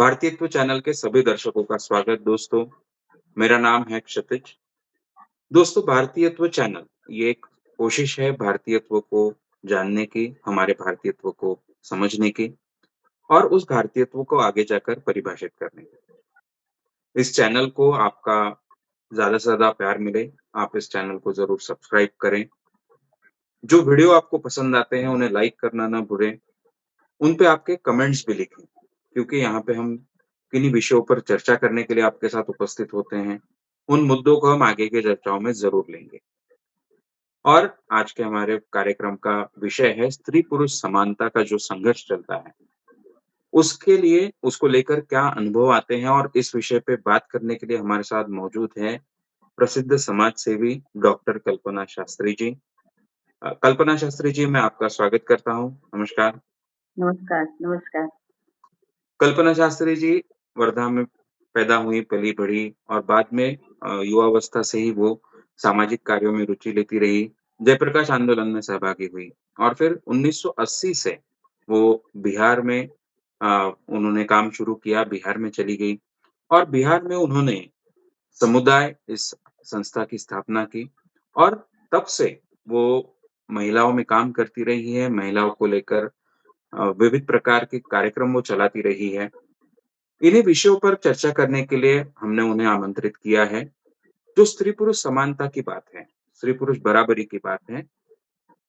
भारतीयत्व channel के सभी दर्शकों का स्वागत दोस्तों। मेरा नाम है क्षितिज। दोस्तों, भारतीयत्व चैनल ये एक कोशिश है भारतीयत्व को जानने की, हमारे भारतीयत्व को समझने की और उस भारतीयत्व को आगे जाकर परिभाषित करने की। इस चैनल को आपका ज़्यादा से ज़्यादा प्यार मिले, आप इस चैनल को ज़रूर सब्सक्राइब करें। जो वीडियो आपको पसंद आते हैं, उन्हें लाइक करना ना भूलें। उन पे आपके कमेंट्स भी लिखें, क्योंकि यहाँ पे हम किन्हीं विषयों पर चर्चा करने के लिए आपके साथ उपस्थित होते हैं। उन मुद्दों को हम आगे की चर्चाओं में ज़रूर लेंगे। और आज के हमारे कार्यक्रम का विषय है स्त्री-पुरुष समानता का जो संघर्ष चलता है, उसके लिए उसको लेकर क्या अनुभव आते हैं और इस विषय पे बात करने के लिए हमारे साथ मौजूद हैं प्रसिद्ध समाज सेवी डॉक्टर कल्पना शास्त्री जी। कल्पना शास्त्री जी, मैं आपका स्वागत करता हूँ। नमस्कार। नमस्कार, नमस्कार। कल्पना शास्त्री जी वर्धा में पैदा हुई, पली-बढ़ी और बाद में युवावस्था से ही वो सामाजिक कार्यों में रुचि लेती रही। जयप्रकाश आंदोलन में सहभागी हुई और फिर 1980 से वो बिहार में उन्होंने काम शुरू किया, बिहार में चली गई और बिहार में उन्होंने समुदाय इस संस्था की स्थापना की और तब से वो महिलाओं में काम करती रही है, महिलाओं को लेकर विविध प्रकार के कार्यक्रम वो चलाती रही है। इन्हीं विषयों पर चर्चा करने के लिए हमने उन्हें आमंत्रित किया है। जो स्त्री-पुरुष समानता की बात है, स्त्री-पुरुष बराबरी की बात है,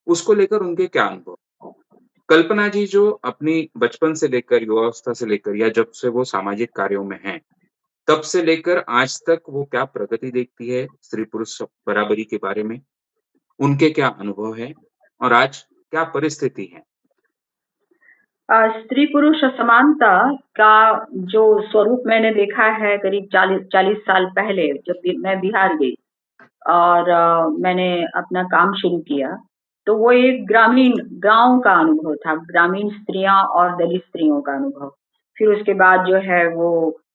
उसको लेकर उनके क्या अनुभव? कल्पना जी जो अपनी बचपन से लेकर युवावस्था से लेकर या जब से वो सामाजिक कार्यों में हैं, तब से लेकर आज तक वो क्या प्रगति देखती है स्त्री-पुरुष बराबरी के बारे में? उनके क्या अनुभव हैं? और आज क्या परिस्थिति है? स्त्री-पुरुष असमानता का जो स्वरूप मैंने देखा है करीब 40 साल पहले जब मैं बिहार गई और मैंने अपना काम शुरू किया, तो वो एक ग्रामीण गाँव का अनुभव था, ग्रामीण स्त्रियाँ और दलित स्त्रियों का अनुभव। फिर उसके बाद जो है वो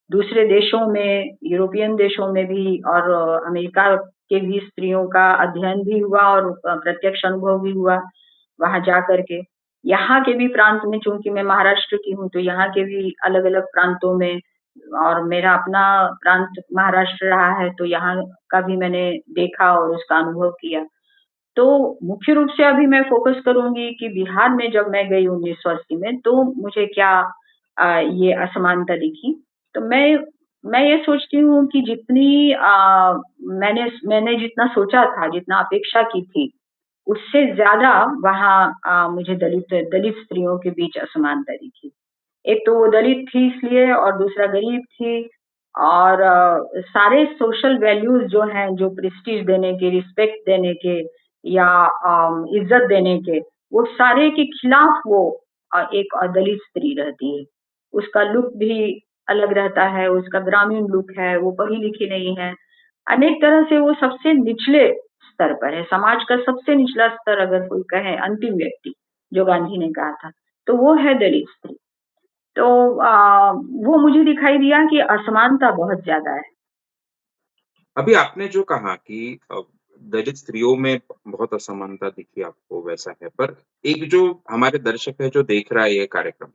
दूसरे देशों में, यूरोपियन देशों में भी और अमेरिका के भी स्त्रियों का अध्ययन भी हुआ और प्रत्यक्ष अनुभव भी हुआ, वहाँ जा कर के। यहाँ के भी प्रांत में चूँकि मैं महाराष्ट्र की हूँ, तो यहाँ के भी अलग-अलग प्रांतों में और मेरा अपना प्रांत महाराष्ट्र रहा है, तो यहाँ का भी मैंने देखा और उसका अनुभव किया। तो मुख्य रूप से अभी मैं फ़ोकस करूँगी कि बिहार में जब मैं गई 1980 में, तो मुझे क्या ये असमानता दिखी। तो मैं ये सोचती हूँ कि जितनी मैंने जितना सोचा था, जितना अपेक्षा की थी, उससे ज़्यादा वहाँ मुझे दलित स्त्रियों के बीच असमानता दिखी। एक तो वो दलित थी इसलिए और दूसरा गरीब थी और सारे सोशल वैल्यूज़ जो हैं, जो प्रेस्टीज देने के, रिस्पेक्ट देने के या इज़्ज़त देने के, वो सारे के खिलाफ वो एक दलित स्त्री रहती है। उसका लुक भी अलग रहता है, उसका ग्रामीण लुक है, वो पढ़ी-लिखी नहीं है। अनेक तरह से वो सबसे निचले स्तर पर है, समाज का सबसे निचला स्तर अगर कोई कहे अंतिम व्यक्ति, जो गांधी ने कहा था, तो वो है दलित स्त्री। तो वो मुझे दिखाई दिया कि असमानता बहुत ज़्यादा है। अभी आपने जो कहा कि दलित स्त्रियों में बहुत असमानता दिखी आपको वैसा है, पर एक जो हमारे दर्शक है जो देख रहा है ये कार्यक्रम,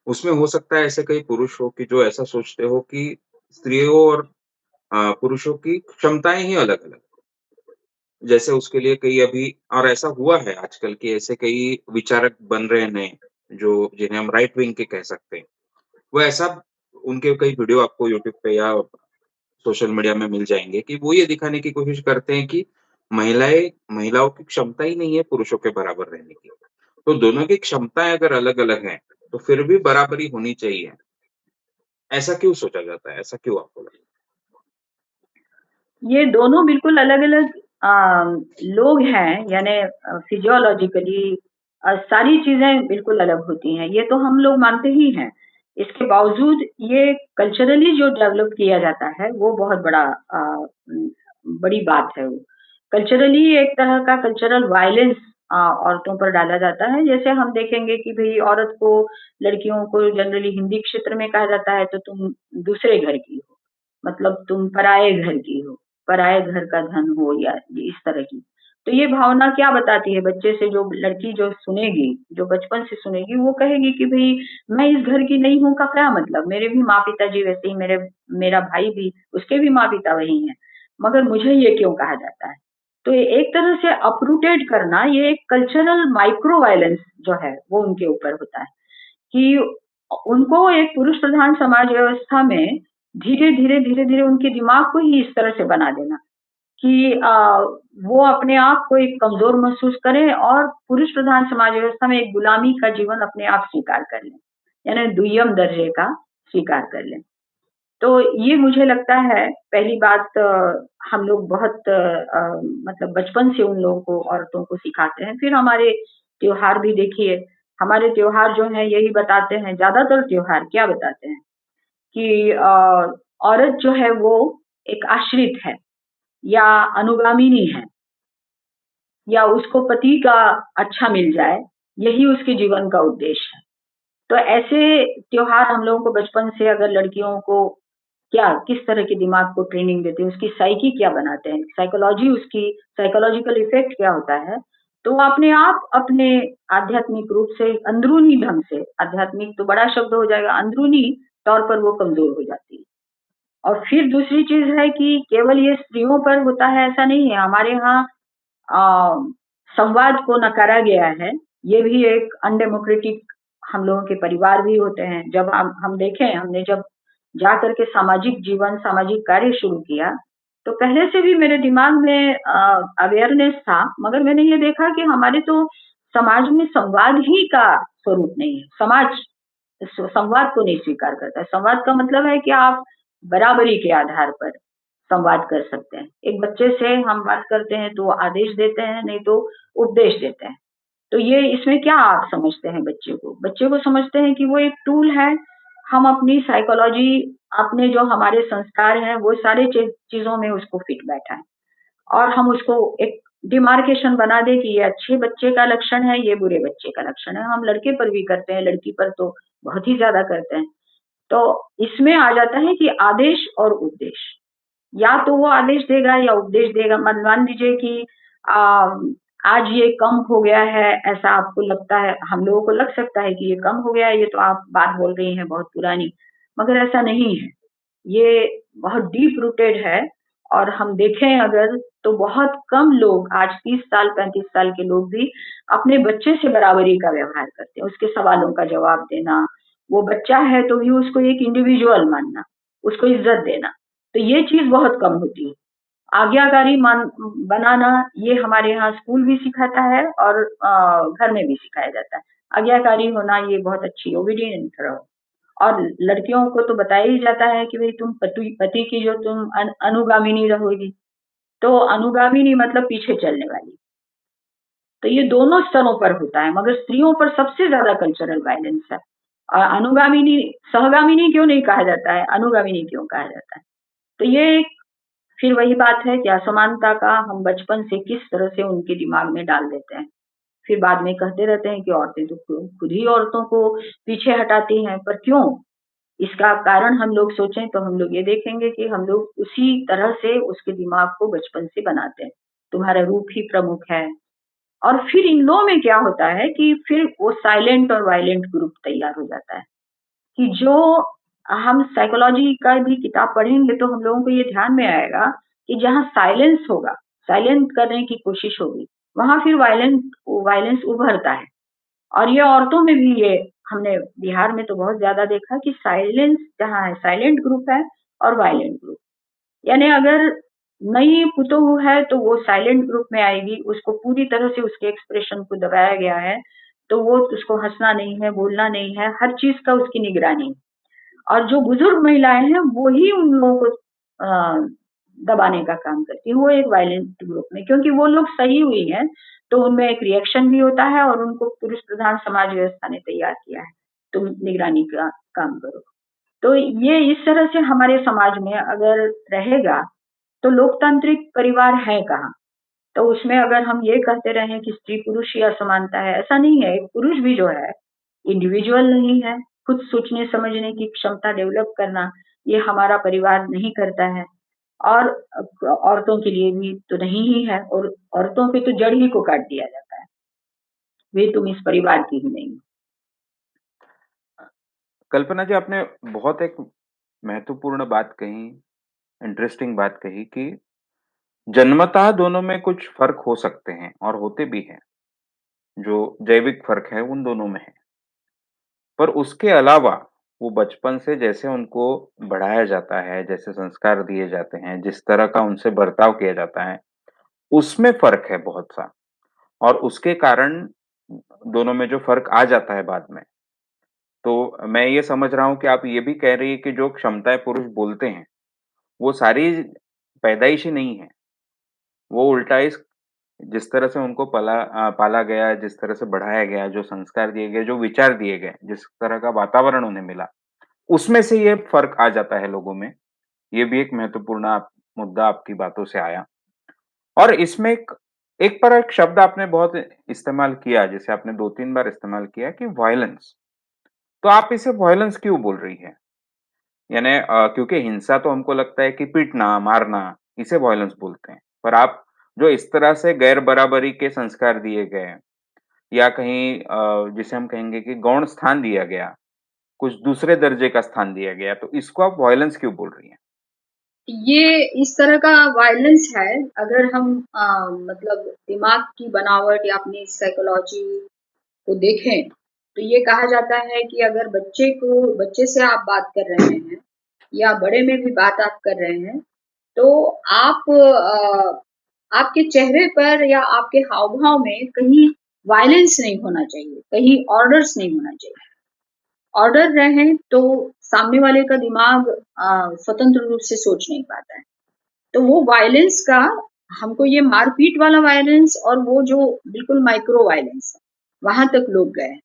उसमें हो सकता है ऐसे कई पुरुष हो कि जो ऐसा सोचते हो कि स्त्रियों और पुरुषों की क्षमताएँ ही अलग-अलग। जैसे उसके लिए कई अभी और ऐसा हुआ है आजकल कि ऐसे कई विचारक बन रहे हैं नए, जो जिन्हें हम राइट विंग के कह सकते हैं। वो ऐसा उनके कई वीडियो आपको यूट्यूब पे या सोशल मीडिया में मिल जाएँगे कि वो ये दिखाने की कोशिश करते हैं कि महिलाओं की क्षमता ही नहीं है पुरुषों के बराबर रहने की। तो दोनों की क्षमताएँ अगर अलग-अलग हैं, तो फिर भी बराबरी होनी चाहिए। ऐसा क्यों सोचा जाता है? ऐसा क्यों आपको लगता है? ये दोनों बिल्कुल अलग-अलग लोग हैं, यानी फिजियोलॉजिकली सारी चीज़ें बिल्कुल अलग होती हैं, ये तो हम लोग मानते ही हैं। इसके बावजूद ये कल्चरली जो डेवलप किया जाता है, वो बहुत उम, बड़ी बात है वो। कल्चरली एक तरह का कल्चरल वायलेंस औरतों पर डाला जाता है, जैसे हम देखेंगे कि भई औरत को, लड़कियों को जनरली हिंदी क्षेत्र में कहा जाता है, तो तुम दूसरे घर की हो, मतलब तुम पराए घर की हो। पराए घर का धन हो या इस तरह की। तो ये भावना क्या बताती है बच्चे से, जो लड़की जो सुनेगी, जो बचपन से सुनेगी, वो कहेगी कि भई मैं इस घर की नहीं हूँ का क्या मतलब? मेरे भी माँ-पिताजी वैसे ही, मेरा भाई भी, उसके भी माँ-पिता वही हैं, मगर मुझे ये क्यों कहा जाता है? तो ये एक तरह से अपरूटेड करना, ये एक कल्चरल माइक्रो वायलेंस जो है, वो उनके ऊपर होता है कि उनको एक पुरुष प्रधान समाज व्यवस्था में धीरे-धीरे, धीरे-धीरे उनके दिमाग को ही इस तरह से बना देना कि वो अपने आप को एक कमज़ोर महसूस करें और पुरुष प्रधान समाज व्यवस्था में एक गुलामी का जीवन अपने आप स्वीकार कर लें, यानी दुय्यम दर्जे का स्वीकार कर लें। तो ये मुझे लगता है पहली बात, हम लोग बहुत मतलब बचपन से उन लोगों को, औरतों को सिखाते हैं। फिर हमारे त्योहार भी देखिए, हमारे त्योहार जो हैं यही बताते हैं, ज़्यादातर त्योहार क्या बताते हैं कि औरत जो है वो एक आश्रित है या अनुगामिनी है, या उसको पति का अच्छा मिल जाए, यही उसके जीवन का उद्देश्य है। तो ऐसे त्योहार हम लोगों को बचपन से, अगर लड़कियों को क्या किस तरह के दिमाग को ट्रेनिंग देते हैं, उसकी साइकी क्या बनाते हैं, साइकोलॉजी, उसकी साइकोलॉजिकल इफ़ेक्ट क्या होता है, तो वो अपने आप अपने आध्यात्मिक रूप से, अंदरूनी ढंग से, आध्यात्मिक तो बड़ा शब्द हो जाएगा, अंदरूनी तौर पर वो कमज़ोर हो जाती है। और फिर दूसरी चीज़ है कि केवल ये स्त्रियों पर होता है ऐसा नहीं है, हमारे यहाँ अ, संवाद को नकारा गया है, ये भी एक अनडेमोक्रेटिक हम लोगों के परिवार भी होते हैं। जब हम देखें, हमने जब जा कर के सामाजिक जीवन, सामाजिक कार्य शुरू किया, तो पहले से भी मेरे दिमाग में अवेयरनेस था, मगर मैंने ये देखा कि हमारे तो समाज में संवाद ही का स्वरूप नहीं है। समाज संवाद को नहीं स्वीकार करता है। संवाद का मतलब है कि आप बराबरी के आधार पर संवाद कर सकते हैं। एक बच्चे से हम बात करते हैं तो वो आदेश देते हैं, नहीं तो उपदेश देते हैं। तो ये इसमें क्या आप समझते हैं बच्चे को? बच्चे को समझते हैं कि वो एक टूल है, हम अपनी साइकोलॉजी, अपने जो हमारे संस्कार हैं, वो सारे चीज़ों में उसको फिट बैठा है। और हम उसको एक डिमार्केशन बना दें कि ये अच्छे बच्चे का लक्षण है, ये बुरे बच्चे का लक्षण है। हम लड़के पर भी करते हैं, लड़की पर तो बहुत ही ज़्यादा करते हैं। तो इसमें आ जाता है कि आदेश और उपदेश। या तो वो आदेश देगा या उपदेश देगा। मान लीजिए कि अ, आज ये कम हो गया है, ऐसा आपको लगता है, हम लोगों को लग सकता है कि ये कम हो गया है, ये तो आप बात बोल रही हैं बहुत पुरानी, मगर ऐसा नहीं है। ये बहुत डीप रूटेड है और हम देखें अगर, तो बहुत कम लोग आज 30 साल, 35 साल के लोग भी अपने बच्चे से बराबरी का व्यवहार करते हैं, उसके सवालों का जवाब देना, वो बच्चा है तो भी उसको एक इंडिविजुअल मानना, उसको इज़्ज़त देना। तो ये चीज़ बहुत कम होती है। आज्ञाकारी बनाना, ये हमारे यहाँ स्कूल भी सिखाता है और घर में भी सिखाया जाता है। आज्ञाकारी होना ये बहुत अच्छी, ओबीडिएंट रहो। और लड़कियों को तो बताया ही जाता है कि भई तुम पति पति की जो तुम अनुगामिनी रहोगी। तो अनुगामिनी मतलब पीछे चलने वाली। तो ये दोनों स्तरों पर होता है, मगर स्त्रियों पर सबसे ज़्यादा कल्चरल वायलेंस है। अनुगामिनी, सहगामिनी क्यों नहीं कहा जाता है, अनुगामिनी क्यों कहा जाता है? तो ये एक, फिर वही बात है कि असमानता का हम बचपन से किस तरह से उनके दिमाग में डाल देते हैं। फिर बाद में कहते रहते हैं कि औरतें तो खुद ही औरतों को पीछे हटाती हैं, पर क्यों? इसका कारण हम लोग सोचें तो हम लोग ये देखेंगे कि हम लोग उसी तरह से उसके दिमाग को बचपन से बनाते हैं। तुम्हारा रूप ही प्रमुख है। और फिर इन लोगों में क्या होता है कि फिर वो साइलेंट और वायलेंट ग्रुप तैयार हो जाता है, कि जो हम साइकोलॉजी का भी किताब पढ़ेंगे तो हम लोगों को ये ध्यान में आएगा कि जहाँ साइलेंस होगा, साइलेंट करने की कोशिश होगी, वहाँ फिर वायलेंस उभरता है। और ये औरतों में भी, ये हमने बिहार में तो बहुत ज़्यादा देखा कि साइलेंस जहाँ है, साइलेंट ग्रुप है और वायलेंट ग्रुप। यानी अगर नई पुतोहू है तो वो साइलेंट ग्रुप में आएगी, उसको पूरी तरह से उसके एक्सप्रेशन को दबाया गया है, तो वो, उसको हँसना नहीं है, बोलना नहीं है, हर चीज़ का उसकी निगरानी है। और जो बुजुर्ग महिलाएँ हैं, वो ही उन लोगों को दबाने का काम करती हैं, वो एक वायलेंट ग्रुप में, क्योंकि वो लोग सही हुई हैं, तो उनमें एक रिएक्शन भी होता है और उनको पुरुष प्रधान समाज व्यवस्था ने तैयार किया है, तुम निगरानी का काम करो। तो ये इस तरह से हमारे समाज में अगर रहेगा, तो लोकतांत्रिक परिवार है कहाँ? तो उसमें अगर हम ये कहते रहें कि स्त्री-पुरुष ही असमानता है, ऐसा नहीं है। एक पुरुष भी जो है, इंडिविजुअल नहीं है, खुद सोचने समझने की क्षमता डेवलप करना, ये हमारा परिवार नहीं करता है। और औरतों के लिए भी तो नहीं ही है और औरतों की तो जड़ ही को काट दिया जाता है। वे तुम इस परिवार की ही नहीं। कल्पना जी, आपने बहुत एक महत्वपूर्ण बात कही, इंटरेस्टिंग बात कही कि जन्मतः दोनों में कुछ फ़र्क हो सकते हैं और होते भी हैं, जो जैविक फ़र्क है उन दोनों में है। पर उसके अलावा वो बचपन से जैसे उनको बढ़ाया जाता है, जैसे संस्कार दिए जाते हैं, जिस तरह का उनसे बर्ताव किया जाता है, उसमें फ़र्क है बहुत-सा और उसके कारण दोनों में जो फ़र्क आ जाता है बाद में, तो मैं ये समझ रहा हूँ कि आप ये भी कह रही हैं कि जो क्षमताएँ पुरुष बोलते हैं, वो सारी पैदाइशी नहीं है। वो उल्टा इस जिस तरह से उनको पाला गया, जिस तरह से बढ़ाया गया, जो संस्कार दिए गए, जो विचार दिए गए, जिस तरह का वातावरण उन्हें मिला, उसमें से ये फ़र्क आ जाता है लोगों में। ये भी एक महत्वपूर्ण मुद्दा आपकी बातों से आया और इसमें एक एक पर एक शब्द आपने बहुत इस्तेमाल किया, जिसे आपने 2-3 बार इस्तेमाल किया कि वॉयलेंस। तो आप इसे वॉयलेंस क्यों बोल रही हैं? यानी क्योंकि हिंसा तो हमको लगता है कि पीटना, मारना, इसे वॉयलेंस बोलते हैं। पर आप जो इस तरह से गैर बराबरी के संस्कार दिए गए या कहीं जिसे हम कहेंगे कि गौण स्थान दिया गया, कुछ दूसरे दर्जे का स्थान दिया गया, तो इसको आप वॉयलेंस क्यों बोल रही हैं? ये इस तरह का वायलेंस है अगर हम मतलब दिमाग की बनावट या अपनी साइकोलॉजी को देखें, तो ये कहा जाता है कि अगर बच्चे से आप बात कर रहे हैं या बड़े में भी बात आप कर रहे हैं, तो आप आपके चेहरे पर या आपके हाव-भाव में कहीं वायलेंस नहीं होना चाहिए, कहीं ऑर्डर्स नहीं होना चाहिए। ऑर्डर रहें तो सामने वाले का दिमाग स्वतंत्र रूप से सोच नहीं पाता है। तो वो वायलेंस का हमको ये मारपीट वाला वायलेंस और वो जो बिल्कुल माइक्रो वायलेंस है, वहाँ तक लोग गए हैं।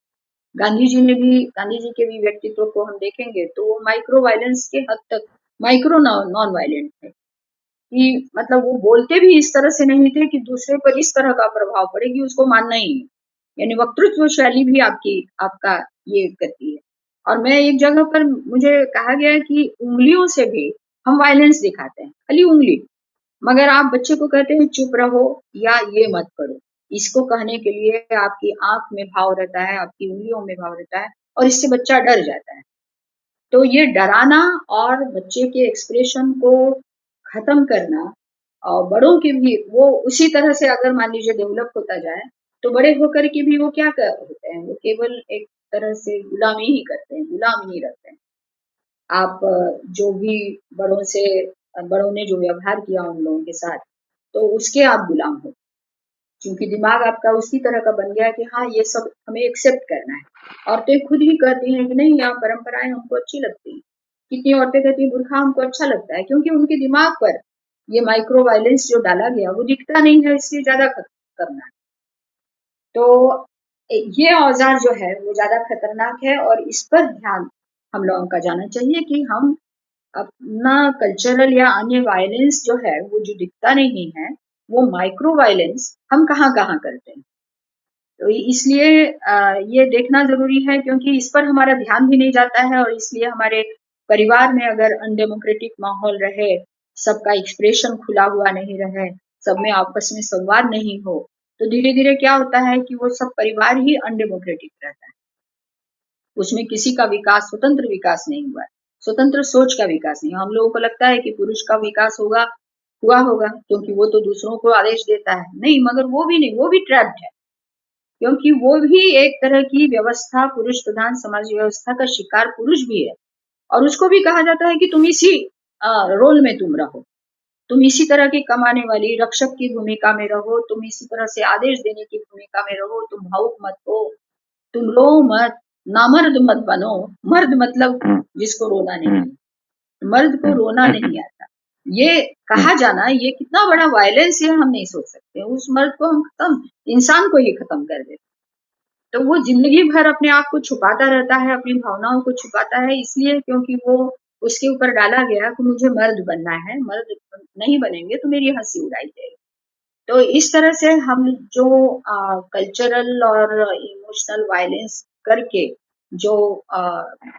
गांधी जी के भी व्यक्तित्व को हम देखेंगे तो वो माइक्रो वायलेंस के हद तक माइक्रो नॉन वायलेंट थे कि मतलब वो बोलते भी इस तरह से नहीं थे कि दूसरे पर इस तरह का प्रभाव पड़े कि उसको मानना ही नहीं। यानी वक्तृत्व शैली भी आपका ये करती है। और मैं एक जगह पर मुझे कहा गया है कि उंगलियों से भी हम वायलेंस दिखाते हैं, खाली उंगली। मगर आप बच्चे को कहते हैं चुप रहो या ये मत करो। इसको कहने के लिए आपकी आँख में भाव रहता है, आपकी उंगलियों में भाव रहता है और इससे बच्चा डर जाता है। तो ये डराना और बच्चे के एक्सप्रेशन को खत्म करना और बड़ों की भी वो उसी तरह से अगर मान लीजिए डेवलप होता जाए, तो बड़े होकर के भी वो क्या कर होते हैं, वो केवल एक तरह से गुलामी ही करते हैं, गुलाम ही रहते हैं। आप जो भी बड़ों से बड़ों ने जो व्यवहार किया उन लोगों के साथ, तो उसके आप गुलाम हो। क्योंकि दिमाग आपका उसी तरह का बन गया है कि हाँ, ये सब हमें एक्सेप्ट करना है। औरतें खुद ही कहती हैं कि नहीं यह परंपराएँ हमको अच्छी लगती हैं। कितनी औरतें कहती हैं बुर्का हमको अच्छा लगता है क्योंकि उनके दिमाग पर ये माइक्रो वायलेंस जो डाला गया वो दिखता नहीं है इसलिए ज़्यादा करना है। तो ये औज़ार जो है वो ज़्यादा खतरनाक है और इस पर ध्यान हम लोगों का जाना चाहिए कि हम अपना कल्चरल या अन्य वायलेंस जो है वो जो दिखता नहीं है, वो माइक्रो वायलेंस हम कहाँ-कहाँ करते हैं। तो इसलिए ये देखना ज़रूरी है क्योंकि इस पर हमारा ध्यान भी नहीं जाता है और इसलिए हमारे परिवार में अगर अनडेमोक्रेटिक माहौल रहे, सबका एक्सप्रेशन खुला हुआ नहीं रहे, सब में आपस में संवाद नहीं हो, तो धीरे-धीरे क्या होता है कि वो सब परिवार ही अनडेमोक्रेटिक रहता है। उसमें किसी का विकास, स्वतंत्र विकास नहीं हुआ है। स्वतंत्र सोच का विकास नहीं। हम लोगों को लगता है कि पुरुष का विकास हुआ होगा क्योंकि वो तो दूसरों को आदेश देता है। नहीं, मगर वो भी नहीं, वो भी ट्रैप्ड है। क्योंकि वो भी एक तरह की व्यवस्था पुरुष प्रधान समाज व्यवस्था का शिकार पुरुष भी है और उसको भी कहा जाता है कि तुम इसी रोल में तुम रहो। तुम इसी तरह की कमाने वाली रक्षक की भूमिका में रहो, तुम इसी तरह से आदेश देने की भूमिका में रहो, तुम भावुक मत हो, तुम रो मत, नामर्द मत बनो। मर्द मतलब हुँ, जिसको रोना नहीं हुँ, है। मर्द को हुँ, रोना हुँ, नहीं आता। ये हुँ, कहा जाना ये कितना बड़ा वायलेंस है हम नहीं सोच सकते। उस मर्द को हम खत्म इंसान को ही खत्म कर देते। तो वो ज़िंदगी भर अपने आप को छुपाता रहता है, अपनी भावनाओं को छुपाता है इसलिए क्योंकि वो उसके ऊपर डाला गया कि मुझे मर्द बनना है, मर्द नहीं बनेंगे तो मेरी हँसी उड़ाई जाएगी। तो इस तरह से हम जो कल्चरल और इमोशनल वायलेंस करके जो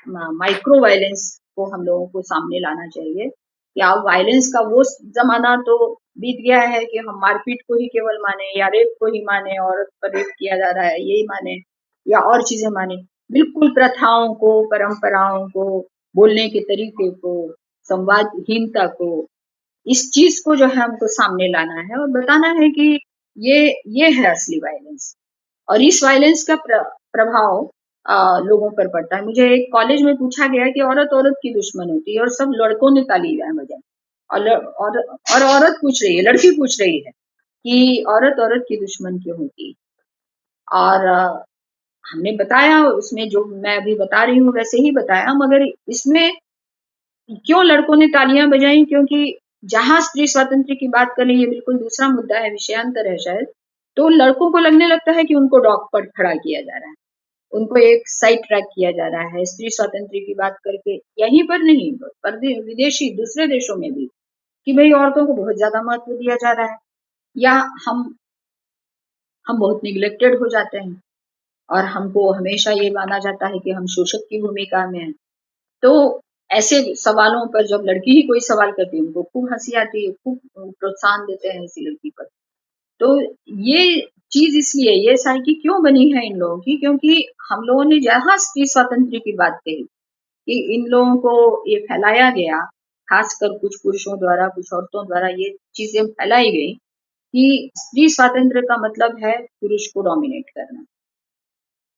माइक्रो वायलेंस को हम लोगों को सामने लाना चाहिए या वायलेंस का वो ज़माना तो बीत गया है कि हम मारपीट को ही केवल माने या रेप को ही माने, औरत पर रेप किया जा रहा है यही माने या और चीज़ें माने। बिल्कुल प्रथाओं को, परंपराओं को, बोलने के तरीके को, संवादहीनता को, इस चीज़ को जो है हमको सामने लाना है और बताना है कि ये ये है असली वायलेंस। और इस वायलेंस का प्रभाव लोगों पर पड़ता है। मुझे एक कॉलेज में पूछा गया कि औरत औरत की दुश्मन होती है और सब लड़कों ने तालियां बजाई। और औरत पूछ रही है, लड़की पूछ रही है कि औरत औरत की दुश्मन क्यों होती है। और हमने बताया, उसमें जो मैं अभी बता रही हूँ वैसे ही बताया, मगर इसमें क्यों लड़कों ने तालियां बजाई, क्योंकि जहां स्त्री स्वातंत्र की बात करें, ये बिल्कुल दूसरा मुद्दा है, विषयांतर है शायद। तो लड़कों को लगने लगता है कि उनको डॉग पर खड़ा किया जा रहा है, उनको एक साइड ट्रैक किया जा रहा है स्त्री स्वातंत्र की बात करके। यहीं पर नहीं, पर विदेशी दूसरे देशों में भी, कि भाई औरतों को बहुत ज्यादा महत्व दिया जा रहा है, या हम हम बहुत निग्लेक्टेड हो जाते हैं और हमको हमेशा ये माना जाता है कि हम शोषक की भूमिका में हैं। तो ऐसे सवालों पर जब लड़की ही कोई सवाल करती है, उनको खूब हंसी आती है, खूब प्रोत्साहन देते हैं ऐसी लड़की पर। तो ये चीज इसलिए ये साइकी क्यों बनी है इन लोगों की, क्योंकि हम लोगों ने जहां स्त्री स्वातंत्र की बात कही कि इन लोगों को ये फैलाया गया, खासकर कुछ पुरुषों द्वारा, कुछ औरतों द्वारा ये चीजें फैलाई गई कि स्त्री स्वातंत्र का मतलब है पुरुष को डोमिनेट करना।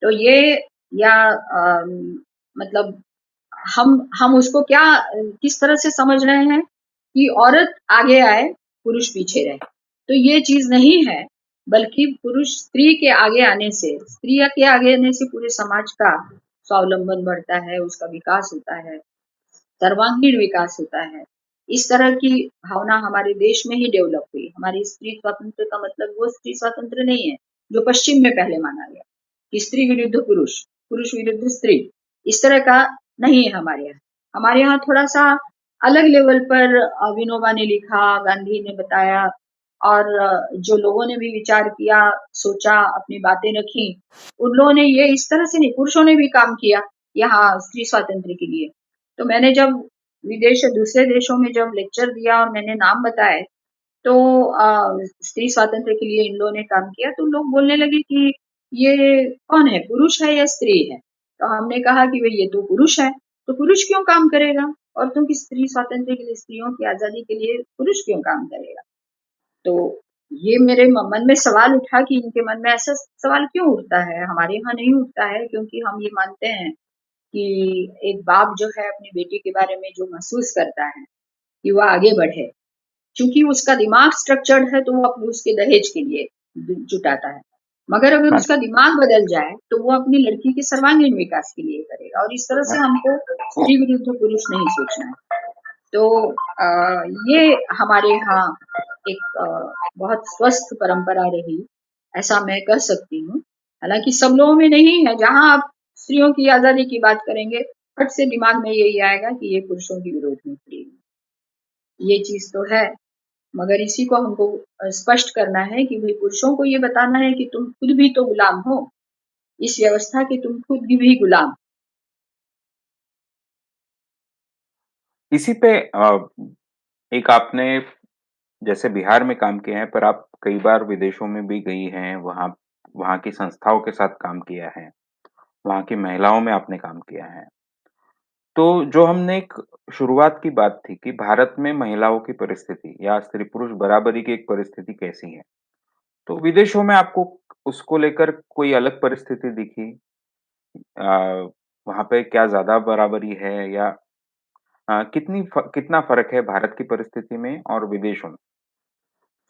तो ये या मतलब हम उसको क्या किस तरह से समझ रहे हैं कि औरत आगे आए, पुरुष पीछे रहे। तो ये चीज नहीं है, बल्कि पुरुष स्त्री के आगे आने से, स्त्री के आगे आने से पूरे समाज का स्वावलंबन बढ़ता है, उसका विकास होता है, सर्वांगीण विकास होता है। इस तरह की भावना हमारे देश में ही डेवलप हुई। हमारी स्त्री स्वातंत्र का मतलब वो स्त्री स्वातंत्र नहीं है जो पश्चिम में पहले माना गया कि स्त्री विरुद्ध पुरुष, पुरुष विरुद्ध स्त्री, इस तरह का नहीं है हमारे यहाँ। हमारे यहाँ थोड़ा सा अलग लेवल पर विनोबा ने लिखा, गांधी ने बताया, और जो लोगों ने भी विचार किया, सोचा, अपनी बातें रखी, उन लोगों ने ये इस तरह से नहीं, पुरुषों ने भी काम किया यहाँ स्त्री स्वातंत्र के लिए। तो मैंने जब विदेश दूसरे देशों में जब लेक्चर दिया और मैंने नाम बताए, तो स्त्री स्वातंत्र के लिए इन लोगों ने काम किया, तो लोग बोलने लगे कि ये कौन है, पुरुष है या स्त्री है। तो हमने कहा कि भाई ये तो पुरुष है, तो पुरुष क्यों काम करेगा, औरतों की स्त्री स्वातंत्र के लिए, स्त्रियों की आजादी के लिए पुरुष क्यों काम करेगा। तो ये मेरे मन में सवाल उठा कि इनके मन में ऐसा सवाल क्यों उठता है, हमारे यहाँ नहीं उठता है, क्योंकि हम ये मानते हैं कि एक बाप जो है अपनी बेटी के बारे में जो महसूस करता है कि वह आगे बढ़े, क्योंकि उसका दिमाग स्ट्रक्चर्ड है, तो वो अपने उसके दहेज के लिए जुटाता है। मगर अगर हाँ, उसका दिमाग बदल जाए तो वो अपनी लड़की के सर्वांगीण विकास के लिए करेगा, और इस तरह से हमको स्त्री विरुद्ध पुरुष नहीं सोचना है। तो ये हमारे यहाँ एक बहुत स्वस्थ परंपरा रही, ऐसा मैं कह सकती हूँ। हालांकि सब लोगों में नहीं है, जहां आप स्त्रियों की आजादी की बात करेंगे, फट से दिमाग में यही आएगा कि ये पुरुषों के विरोध में खड़ी है। ये चीज तो है, मगर इसी को हमको स्पष्ट करना है कि भाई पुरुषों को ये बताना है कि तुम खुद भी तो गुलाम हो, इस व्यवस्था के तुम खुद भी गुलाम। इसी पे एक आपने जैसे बिहार में काम किया है, पर आप कई बार विदेशों में भी गई हैं, वहाँ वहाँ की संस्थाओं के साथ काम किया है, वहाँ की महिलाओं में आपने काम किया है। तो जो हमने एक शुरुआत की बात थी कि भारत में महिलाओं की परिस्थिति या स्त्री-पुरुष बराबरी की एक परिस्थिति कैसी है? तो विदेशों में आपको उसको लेकर कोई अलग परिस्थिति दिखी? वहाँ पे क्या ज़्यादा बराबरी है या कितना फ़र्क है भारत की परिस्थिति में और विदेशों में?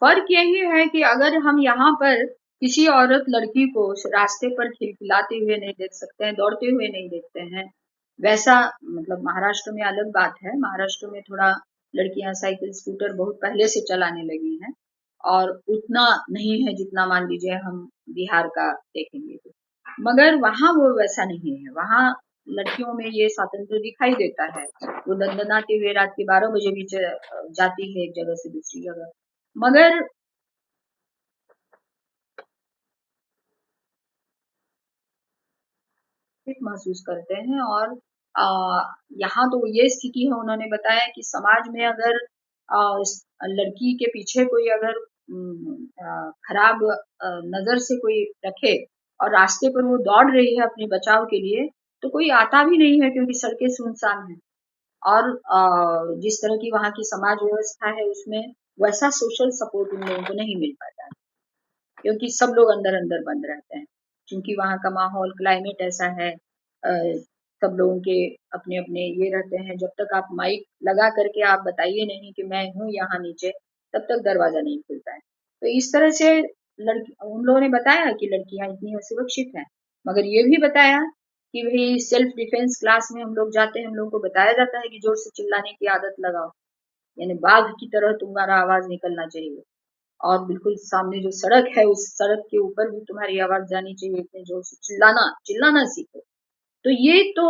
फर्क यही है कि अगर हम यहाँ पर किसी औरत लड़की को रास्ते पर खिलखिलाते हुए नहीं देख सकते हैं, दौड़ते हुए नहीं देखते हैं, वैसा मतलब महाराष्ट्र में अलग बात है। महाराष्ट्र में थोड़ा लड़कियां साइकिल स्कूटर बहुत पहले से चलाने लगी हैं, और उतना नहीं है जितना मान लीजिए हम बिहार का देखेंगे तो। मगर वहाँ वो वैसा नहीं है, वहाँ लड़कियों में ये स्वातंत्र दिखाई देता है। वो दंदनाते हुए रात के 12 बजे भी जाती है एक जगह से दूसरी जगह। मगर फिट महसूस करते हैं, और अ, यहाँ तो ये स्थिति है उन्होंने बताया कि समाज में अगर लड़की के पीछे कोई अगर खराब नज़र से कोई रखे और रास्ते पर वो दौड़ रही है अपने बचाव के लिए, तो कोई आता भी नहीं है क्योंकि सड़कें सुनसान हैं। और जिस तरह की वहाँ की समाज व्यवस्था है उसमें वैसा सोशल सपोर्ट उन लोगों को नहीं मिल पाता है, क्योंकि सब लोग अंदर-अंदर बंद रहते हैं। क्योंकि वहाँ का माहौल, क्लाइमेट ऐसा है सब लोगों के अपने-अपने ये रहते हैं, जब तक आप माइक लगा करके आप बताइए नहीं कि मैं हूँ यहाँ नीचे, तब तक दरवाज़ा नहीं खुलता है। तो इस तरह से लड़की उन लोगों ने बताया कि लड़कियाँ इतनी असुरक्षित हैं, मगर ये भी बताया कि भई सेल्फ डिफेंस क्लास में हम लोग जाते हैं, हम लोगों को बताया जाता है कि ज़ोर से चिल्लाने की आदत लगाओ, यानी बाघ की तरह तुम्हारा आवाज़ निकलना चाहिए। और बिल्कुल सामने जो सड़क है, उस सड़क के ऊपर भी तुम्हारी आवाज़ जानी चाहिए, इतने ज़ोर से चिल्लाना चिल्लाना सीखो। तो ये तो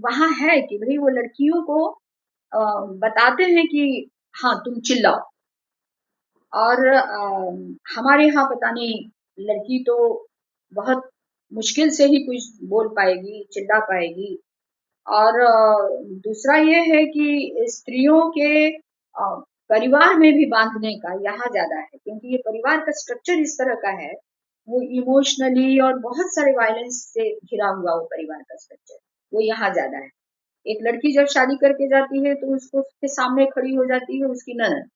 वहाँ है कि भई वो लड़कियों को अ, बताते हैं कि हाँ, तुम चिल्लाओ और हमारे यहाँ पता नहीं लड़की तो बहुत मुश्किल से ही कुछ बोल पाएगी, चिल्ला पाएगी और दूसरा ये है कि स्त्रियों के परिवार में भी बाँधने का यहाँ ज़्यादा है क्योंकि ये परिवार का स्ट्रक्चर इस तरह का है, वो इमोशनली और बहुत सारे वायलेंस से घिरा हुआ वो परिवार का स्ट्रक्चर, वो यहाँ ज़्यादा है। एक लड़की जब शादी करके जाती है तो उसको उसके सामने खड़ी हो जाती है उसकी ननद।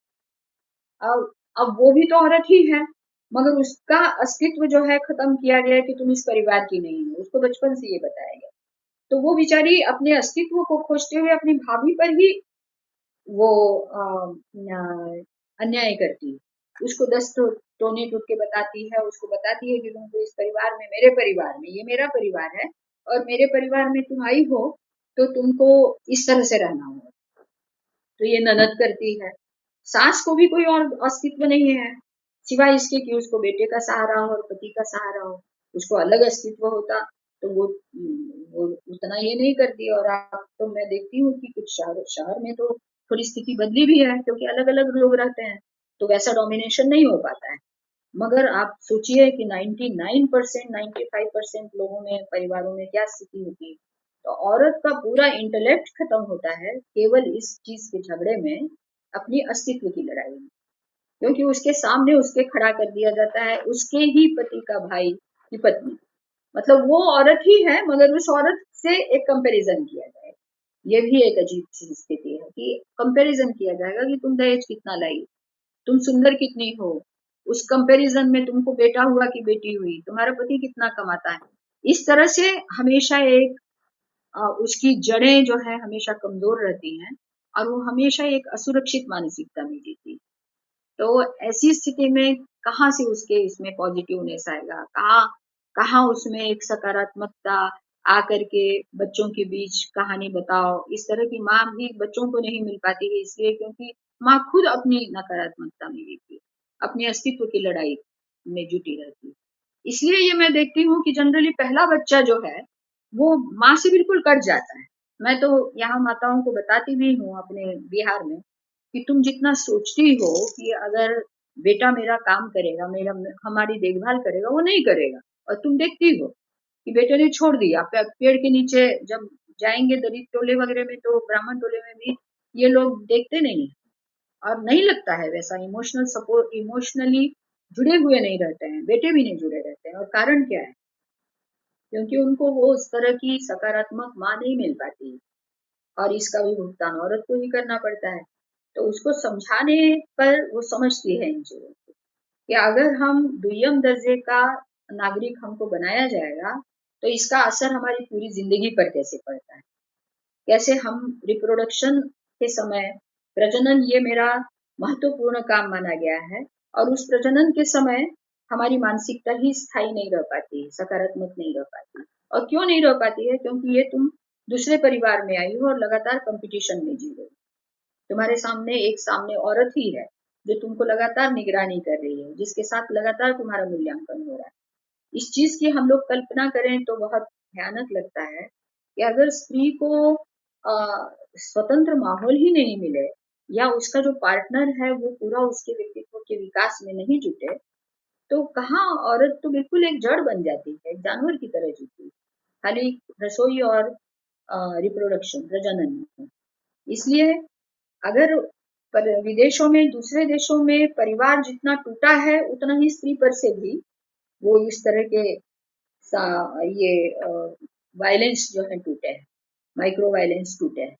अब अब वो भी तो औरत ही है, मगर उसका अस्तित्व जो है खत्म किया गया है कि तुम इस परिवार की नहीं हो, उसको बचपन से ये बताया गया। तो वो बेचारी अपने अस्तित्व को खोजते हुए अपनी भाभी पर ही वो अन्याय करती है। उसको 10 टोने टूट के बताती है, उसको बताती है कि तुमको इस परिवार में मेरे परिवार में, ये मेरा परिवार है और मेरे परिवार में तुम आई हो, तो तुमको इस तरह से रहना होगा। तो ये ननद करती है। सास को भी कोई और अस्तित्व नहीं है, सिवाय इसके कि उसको बेटे का सहारा हो और पति का सहारा हो। उसको अलग अस्तित्व होता तो वो उतना ये नहीं करती और अब तो मैं देखती हूँ कि कुछ शहर शहर में तो थोड़ी स्थिति बदली भी है क्योंकि अलग-अलग लोग रहते हैं, तो वैसा डोमिनेशन नहीं हो पाता है। मगर आप सोचिए कि 99% 95% लोगों में परिवारों में क्या स्थिति होती है। तो औरत का पूरा इंटेलेक्ट खत्म होता है केवल इस चीज के झगड़े में अपनी अस्तित्व की लड़ाई में क्योंकि उसके सामने उसके खड़ा कर दिया जाता है उसके ही पति का भाई की पत्नी मतलब वो औरत ही है मगर उस औरत से एक कंपैरिजन किया जाएगा ये भी एक अजीब सी स्थिति है कि कंपैरिजन किया जाएगा कि तुम दहेज कितना लाई तुम सुंदर कितनी हो उस कंपैरिजन में तुमको बेटा हुआ कि बेटी हुई तुम्हारा पति कितना कमाता है इस तरह से हमेशा एक उसकी जड़ें जो है हमेशा कमजोर रहती हैं और वो हमेशा एक असुरक्षित मानसिकता में जीती है। तो ऐसी स्थिति में कहाँ से उसके इसमें पॉजिटिवनेस आएगा कहाँ कहाँ उसमें एक सकारात्मकता आकर के बच्चों के बीच कहानी बताओ इस तरह की माँ भी बच्चों को नहीं मिल पाती है इसलिए क्योंकि माँ खुद अपनी नकारात्मकता में रहती है अपने अस्तित्व की लड़ाई में जुटी रहती है इसलिए ये मैं देखती हूँ कि जनरली पहला बच्चा जो है वो माँ से बिल्कुल कट जाता है मैं तो यहाँ माताओं को बताती भी हूँ अपने बिहार में कि तुम जितना सोचती हो कि अगर बेटा मेरा काम करेगा मेरा हमारी देखभाल करेगा वो नहीं करेगा और तुम देखती हो कि बेटे ने छोड़ दिया पेड़ के नीचे जब जाएंगे दलित टोले वगैरह में तो ब्राह्मण टोले में भी ये लोग देखते नहीं हैं और नहीं लगता है वैसा इमोशनल सपोर्ट इमोशनली जुड़े हुए नहीं रहते हैं बेटे भी नहीं जुड़े रहते हैं और कारण क्या है क्योंकि उनको वो उस तरह की सकारात्मक माँ नहीं मिल पाती और इसका भी भुगतान औरत को ही करना पड़ता है तो उसको समझाने पर वो समझती है इन चीजों को कि अगर हम दुय्यम दर्जे का नागरिक हमको बनाया जाएगा तो इसका असर हमारी पूरी जिंदगी पर कैसे पड़ता है कैसे हम रिप्रोडक्शन के समय प्रजनन ये मेरा महत्वपूर्ण काम माना गया है और उस प्रजनन के समय हमारी मानसिकता ही स्थायी नहीं रह पाती सकारात्मक नहीं रह पाती और क्यों नहीं रह पाती है क्योंकि ये तुम दूसरे परिवार में आई हो और लगातार कंपटीशन में जी रही हो तुम्हारे सामने एक सामने औरत ही है जो तुमको लगातार निगरानी कर रही है जिसके साथ लगातार तुम्हारा मूल्यांकन हो रहा है इस चीज की हम लोग कल्पना करें तो बहुत भयानक लगता है कि अगर स्त्री को अ, स्वतंत्र माहौल ही नहीं मिले या उसका जो पार्टनर है वो पूरा उसके व्यक्तित्व के विकास में नहीं जुटे तो कहाँ औरत तो बिल्कुल एक जड़ बन जाती है एक जानवर की तरह जीती है खाली रसोई और रिप्रोडक्शन प्रजनन में। इसलिए अगर विदेशों में दूसरे देशों में परिवार जितना टूटा है उतना ही स्त्री पर से भी वो इस तरह के ये वायलेंस जो है टूटे हैं, माइक्रो वायलेंस टूटे हैं।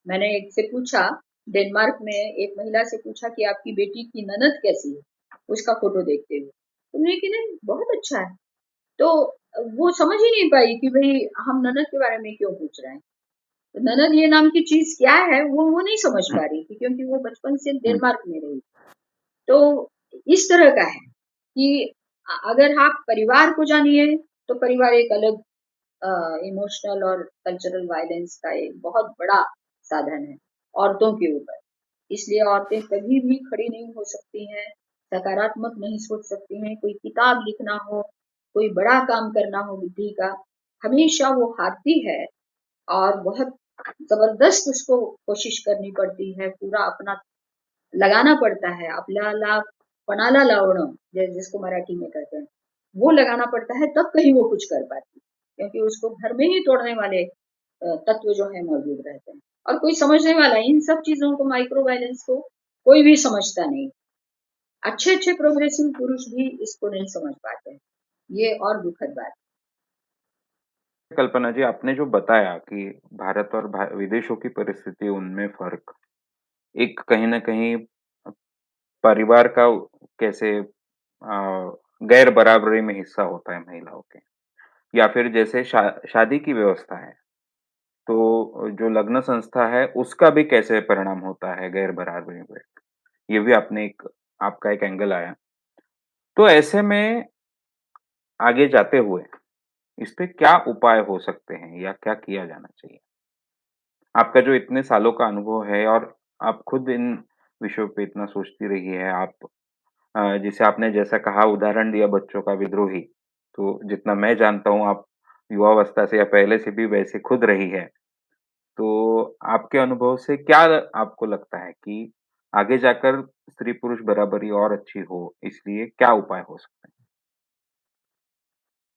मैंने एक से पूछा, डेनमार्क में एक महिला से पूछा कि आपकी बेटी की ननद कैसी है, उसका फोटो देखते हुए उन्होंने कि नहीं बहुत अच्छा है। तो वो समझ ही नहीं पाई कि भाई हम ननद के बारे में क्यों पूछ रहे हैं। तो ननद ये नाम की चीज क्या है वो नहीं समझ हुँ, पा रही थी क्योंकि वो बचपन से हुँ, डेनमार्क में रही। तो इस तरह का है कि अगर आप परिवार को जानिए तो परिवार एक अलग इमोशनल और कल्चरल वायलेंस का एक बहुत बड़ा साधन है औरतों के ऊपर। इसलिए औरतें कभी भी खड़ी नहीं हो सकती हैं, सकारात्मक नहीं सोच सकती हैं, कोई किताब लिखना हो, कोई बड़ा काम करना हो बुद्धि का, हमेशा वो हारती है और बहुत जबरदस्त उसको कोशिश करनी पड़ती है, पूरा अपना लगाना पड़ता है, आपल्याला पणाला लावणं जिसको मराठी में कहते हैं, वो लगाना पड़ता है तब कहीं वो कुछ कर पाती है, क्योंकि उसको घर में ही तोड़ने वाले तत्व जो है मौजूद रहते हैं और कोई समझने वाला इन सब चीजों को माइक्रो वायलेंस को कोई भी समझता नहीं। अच्छे अच्छे प्रोग्रेसिव पुरुष भी इसको नहीं समझ पाते हैं। ये और दुखद बात कल्पना जी, आपने जो बताया कि भारत और विदेशों की परिस्थिति, उनमें फ़र्क, एक कहीं न कहीं परिवार का कैसे गैर बराबरी में हिस्सा होता है महिलाओं के, या फिर जैसे शादी की व्यवस्था है, तो जो लग्न संस्था है, उसका भी कैसे परिणाम होता है गैर बराबरी में? ये भी आपका एक एंगल आया। तो ऐसे में आगे जाते हुए इस पे क्या उपाय हो सकते हैं या क्या किया जाना चाहिए? आपका जो इतने सालों का अनुभव है और आप खुद इन विषयों पे इतना सोचती रही हैं, जिसे आपने जैसा कहा उदाहरण दिया बच्चों का विद्रोही, तो जितना मैं जानता हूँ आप युवावस्था से या पहले से भी वैसे खुद रही हैं। तो आपके अनुभव से क्या आपको लगता है कि आगे जाकर स्त्री-पुरुष बराबरी और अच्छी हो, इसलिए क्या उपाय हो सकते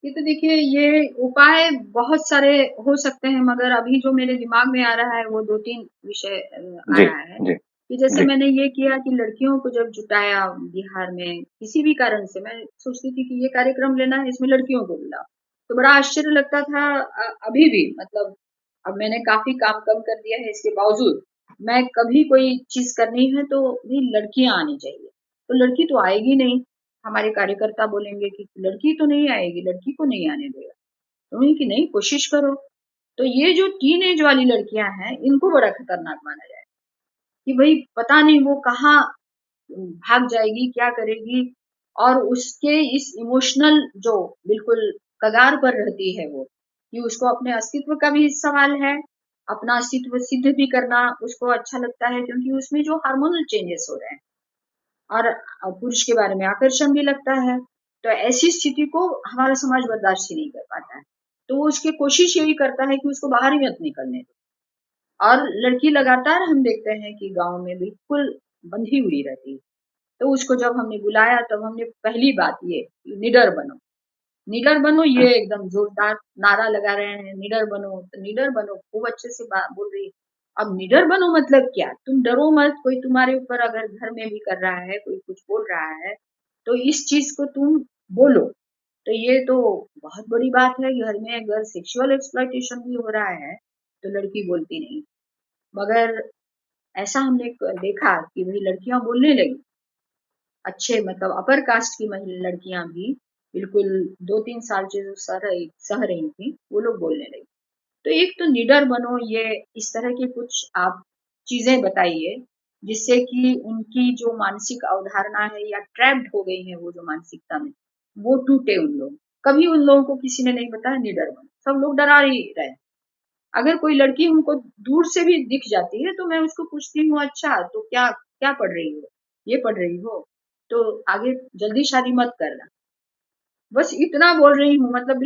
ये तो देखिए ये उपाय बहुत सारे हो सकते हैं मगर अभी जो मेरे दिमाग में आ रहा है वो 2-3 विषय हैं? आ जी, रहा है, जी, कि जैसे जी। मैंने ये किया कि लड़कियों को जब जुटाया बिहार में किसी भी कारण से मैं सोचती थी कि ये कार्यक्रम लेना है इसमें लड़कियों को बुलाओ। तो बड़ा आश्चर्य लगता था अभी भी मतलब अब मैंने काफ़ी काम कम कर दिया है इसके बावजूद, मैं कभी कोई चीज़ करनी है तो भी लड़कियाँ आनी चाहिए। तो लड़की तो आएगी नहीं, हमारे कार्यकर्ता बोलेंगे कि लड़की तो नहीं आएगी, लड़की को नहीं आने देगा। तो उन्होंने कि नहीं कोशिश करो। तो ये जो टीनेज वाली लड़कियाँ हैं, इनको बड़ा खतरनाक माना जाए कि भई पता नहीं वो कहाँ भाग जाएगी, क्या करेगी और उसके इस इमोशनल जो बिल्कुल कगार पर रहती है वो, कि उसको अपने अस्तित्व का भी सवाल है, अपना अस्तित्व सिद्ध भी करना उसको अच्छा लगता है क्योंकि उसमें जो हार्मोनल चेंजेस हो रहे हैं। और पुरुष के बारे में आकर्षण भी लगता है। तो ऐसी स्थिति को हमारा समाज बर्दाश्त ही नहीं कर पाता है। तो वो उसकी कोशिश यही करता है कि उसको बाहर ही मत निकलने दो। और लड़की लगातार हम देखते हैं कि गाँव में बिल्कुल बंधी हुई रहती है। तो उसको जब हमने बुलाया तब हमने पहली बात ये निडर बनो। निडर बनो हुँ, ये एकदम ज़ोरदार नारा लगा रहे हैं, निडर बनो, तो निडर बनो खूब अच्छे से बा बोल रही है। अब निडर बनो मतलब क्या? तुम डरो मत, कोई तुम्हारे ऊपर अगर घर में भी कर रहा है, कोई कुछ बोल रहा है, तो इस चीज़ को तुम बोलो। तो ये तो बहुत बड़ी बात है, घर में अगर सेक्सुअल एक्सप्लॉइटेशन भी हो रहा है, तो लड़की बोलती नहीं। मगर ऐसा हमने देखा कि भई लड़कियाँ बोलने लगी। अच्छे मतलब अपर कास्ट की लड़कियां भी बिल्कुल 2-3 साल से जो सह रही थी वो लोग बोलने लगी। तो एक तो निडर बनो ये इस तरह की कुछ आप चीजें बताइए जिससे कि उनकी जो मानसिक अवधारणा है या ट्रैप्ड हो गई है वो जो मानसिकता में वो टूटे उन लोग। कभी उन लोगों को किसी ने नहीं बताया निडर बनो, सब लोग डरा ही रहे। अगर कोई लड़की हमको दूर से भी दिख जाती है तो मैं उसको पूछती हूँ अच्छा तो क्या क्या पढ़ रही हो? ये पढ़ रही हो? तो आगे जल्दी शादी मत करना। बस इतना बोल रही हूँ मतलब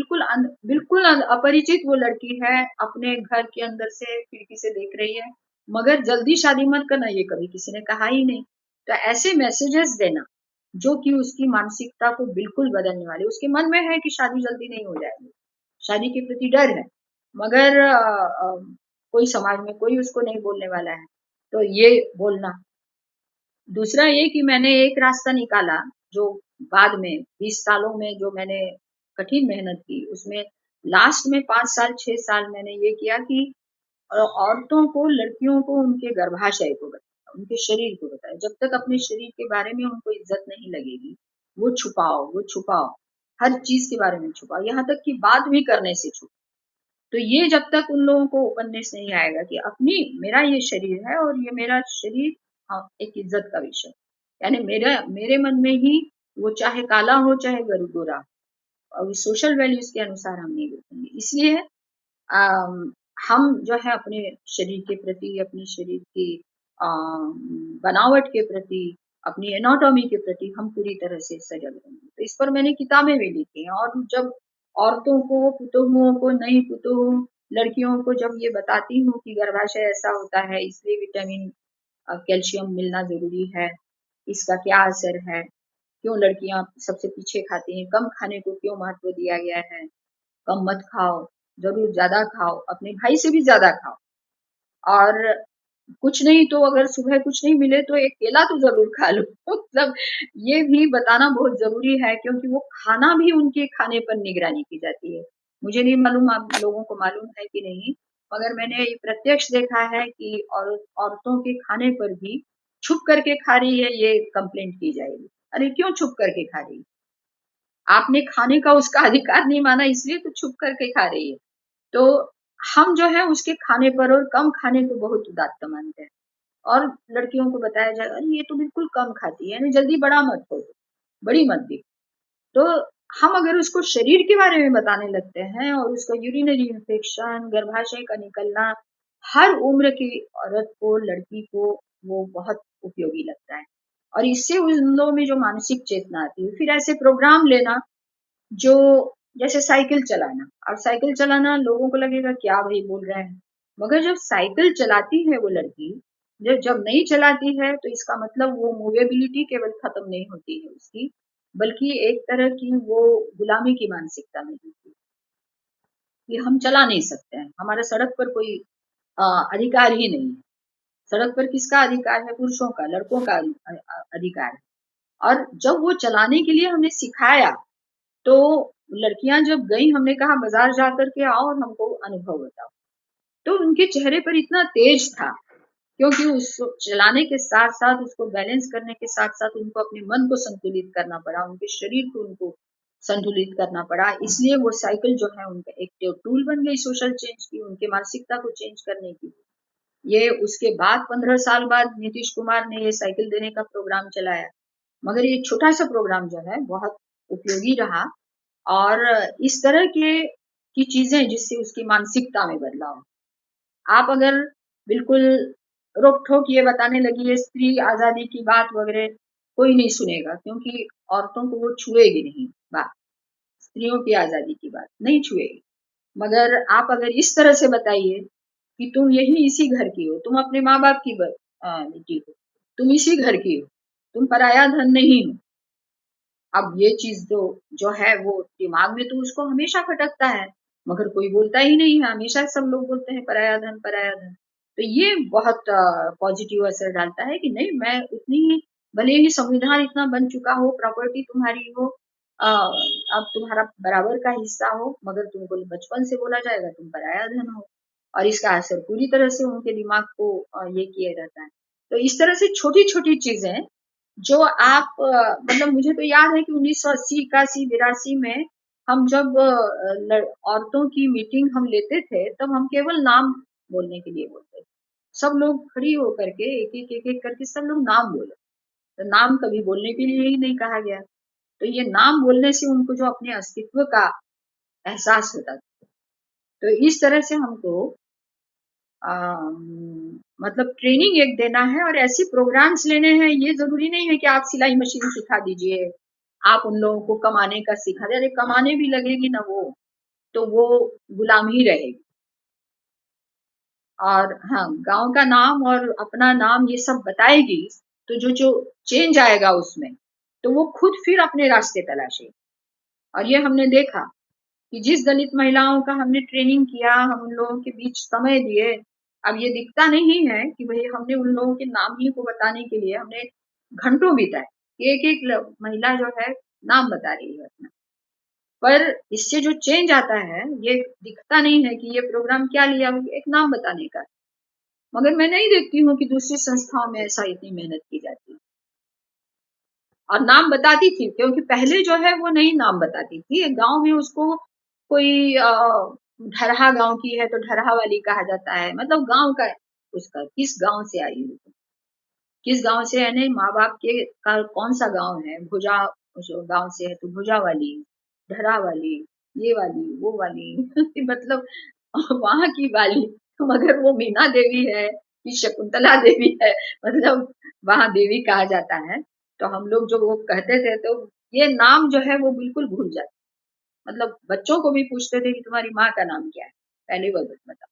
अपरिचित वो लड़की है, अपने घर के अंदर से खिड़की से देख रही है, मगर जल्दी शादी मत करना ये कभी किसी ने कहा ही नहीं। तो ऐसे मैसेजेस देना, जो कि उसकी मानसिकता को बिल्कुल बदलने वाले उसके मन में है कि शादी जल्दी नहीं हो जाएगी, शादी के प्रति डर है। मगर कोई समाज में कोई उसको नहीं बोलने वाला है। तो ये बोलना। दूसरा ये कि मैंने एक रास्ता निकाला, जो बाद में 20 सालों में जो मैंने कठिन मेहनत की, उसमें लास्ट में 5 साल, 6 साल मैंने ये किया कि औरतों को, लड़कियों को उनके गर्भाशय को बताया, उनके शरीर को बताया। जब तक अपने शरीर के बारे में उनको इज़्ज़त नहीं लगेगी, वो छुपाओ, वो छुपाओ। हर चीज़ के बारे में छुपाओ, यहाँ तक कि बात भी करने से छुपाओ। तो ये जब तक उन लोगों को ओपननेस नहीं आएगा कि अपनी मेरा ये शरीर है और ये मेरा शरीर एक इज्जत का विषय, यानी मेरा मेरे मन में ही वो चाहे काला हो चाहे गोरा, और सोशल वैल्यूज के अनुसार हम नहीं देखेंगे। इसलिए अम, हम जो है अपने शरीर के प्रति, अपने शरीर की बनावट के प्रति, अपनी एनाटॉमी के प्रति हम पूरी तरह से सजग रहेंगे। तो इस पर मैंने किताबें भी लिखी हैं, और जब औरतों को, पुतोहुओं को, नई पुतोहू लड़कियों को जब ये बताती हूँ कि गर्भाशय ऐसा होता है, इसलिए विटामिन कैल्शियम मिलना ज़रूरी है, इसका क्या असर है, क्यों लड़कियाँ सबसे पीछे खाती हैं, कम खाने को क्यों महत्व दिया गया है, कम मत खाओ, ज़रूर ज़्यादा खाओ, अपने भाई से भी ज़्यादा खाओ। और कुछ नहीं तो अगर सुबह कुछ नहीं मिले तो एक केला तो ज़रूर खा लो। मतलब ये भी बताना बहुत ज़रूरी है, क्योंकि वो खाना भी उनके खाने पर निगरानी की जाती है। मुझे नहीं मालूम आप लोगों को मालूम है कि नहीं, मगर मैंने ये प्रत्यक्ष देखा है कि औरतों के खाने पर भी छुप करके खा रही है, ये कंप्लेंट की जाएगी। अरे क्यों छुप करके खा रही है? आपने खाने का उसका अधिकार नहीं माना, इसलिए तो छुप करके खा रही है। तो हम जो है उसके खाने पर और कम खाने को बहुत उदात्त मानते हैं, और लड़कियों को बताया जाए, अरे ये तो बिल्कुल कम खाती है, यानी जल्दी बड़ा मत हो, बड़ी मत दिख। तो हम अगर उसको शरीर के बारे में बताने लगते हैं और उसका यूरिनरी इन्फेक्शन, गर्भाशय का निकलना, हर उम्र की औरत को, लड़की को वो बहुत उपयोगी लगता है। और इससे उन लोगों में जो मानसिक चेतना आती है, फिर ऐसे प्रोग्राम लेना जो, जैसे साइकिल चलाना। अब साइकिल चलाना लोगों को लगेगा क्या भाई बोल रहे हैं, मगर जब साइकिल चलाती है वो लड़की, जब जब नहीं चलाती है तो इसका मतलब वो मूवेबिलिटी केवल खत्म नहीं होती है उसकी, बल्कि एक तरह की वो गुलामी की मानसिकता में होती है कि हम चला नहीं सकते हैं, हमारा सड़क पर कोई अधिकार ही नहीं है। सड़क पर किसका अधिकार है? पुरुषों का, लड़कों का अधिकार है। और जब वो चलाने के लिए हमने सिखाया, तो लड़कियां जब गई, हमने कहा बाजार जा करके आओ और हमको अनुभव बताओ, तो उनके चेहरे पर इतना तेज था, क्योंकि उस चलाने के साथ साथ, उसको बैलेंस करने के साथ साथ उनको अपने मन को संतुलित करना पड़ा, उनके शरीर को उनको संतुलित करना पड़ा। इसलिए वो साइकिल जो है उनका एक टूल बन गई सोशल चेंज की, उनके मानसिकता को चेंज करने की। ये उसके बाद 15 साल बाद नीतीश कुमार ने ये साइकिल देने का प्रोग्राम चलाया, मगर ये छोटा सा प्रोग्राम जो है बहुत उपयोगी रहा। और इस तरह के की चीजें जिससे उसकी मानसिकता में बदलाव। आप अगर बिल्कुल रोक-ठोक ये बताने लगी है स्त्री आज़ादी की बात वगैरह, कोई नहीं सुनेगा, क्योंकि औरतों को वो छुएगी नहीं बात, स्त्रियों की आज़ादी की बात नहीं छुएगी। मगर आप अगर इस तरह से बताइए कि तुम यही इसी घर की हो, तुम अपने माँ-बाप की बेटी हो, तुम इसी घर की हो, तुम पराया धन नहीं हो। अब ये चीज़ तो जो है वो दिमाग में तो उसको हमेशा खटकता है, मगर कोई बोलता ही नहीं है, हमेशा सब लोग बोलते हैं पराया धन, पराया धन। तो ये बहुत पॉज़िटिव असर डालता है कि नहीं, मैं उतनी ही, भले ही संविधान इतना बन चुका हो, प्रॉपर्टी तुम्हारी हो, अब तुम्हारा बराबर का हिस्सा हो, मगर तुमको बचपन से बोला जाएगा तुम पराया धन हो, और इसका असर पूरी तरह से उनके दिमाग को ये किए रहता है। तो इस तरह से छोटी-छोटी चीज़ें जो आप मतलब मुझे तो याद है कि 1980, 81, 82 में हम जब औरतों की मीटिंग हम लेते थे, तब हम केवल नाम बोलने के लिए बोलते थे। सब लोग खड़ी होकर के एक-एक, एक-एक करके सब लोग नाम बोले। तो नाम कभी बोलने के लिए ही नहीं कहा गया। तो ये नाम बोलने से उनको जो अपने अस्तित्व का एहसास होता था। तो इस तरह से हमको मतलब ट्रेनिंग एक देना है और ऐसे प्रोग्राम्स लेने हैं। ये ज़रूरी नहीं है कि आप सिलाई मशीन सिखा दीजिए, आप उन लोगों को कमाने का सिखा दें। अरे कमाने भी लगेगी ना वो, तो वो गुलाम ही रहेगी। और हाँ, गाँव का नाम और अपना नाम ये सब बताएगी, तो जो चेंज आएगा उसमें, तो वो खुद फिर अपने रास्ते तलाशेगी। और ये हमने देखा कि जिस दलित महिलाओं का हमने ट्रेनिंग किया, हम उन लोगों के बीच समय दिए, अब ये दिखता नहीं है कि भई हमने उन लोगों के नाम ही को बताने के लिए हमने घंटों बिताए। एक-एक महिला जो है नाम बता रही है अपना। पर इससे जो चेंज आता है, ये दिखता नहीं है कि ये प्रोग्राम क्या लिया, एक नाम बताने का। मगर मैं नहीं देखती हूँ कि दूसरी संस्थाओं में ऐसा इतनी मेहनत की जाती है। और नाम बताती थी क्योंकि पहले जो है वो नहीं नाम बताती थी। गाँव में उसको कोई ढरहा गाँव की है तो ढरहा वाली कहा जाता है। मतलब गाँव का उसका किस गाँव से आई हो तुम? किस गाँव से यानी माँ-बाप के का कौन-सा गाँव है? भुजा जो गाँव से है तो भुजा वाली, ढरा वाली, ये वाली, वो वाली मतलब वहाँ की वाली मगर वो मीना देवी है कि शकुंतला देवी है मतलब वहाँ देवी कहा जाता है। तो हम लोग जो वो कहते थे तो ये नाम जो है वो बिल्कुल भूल जाते। मतलब बच्चों को भी पूछते थे कि तुम्हारी माँ का नाम क्या है? पहले वो बताओ।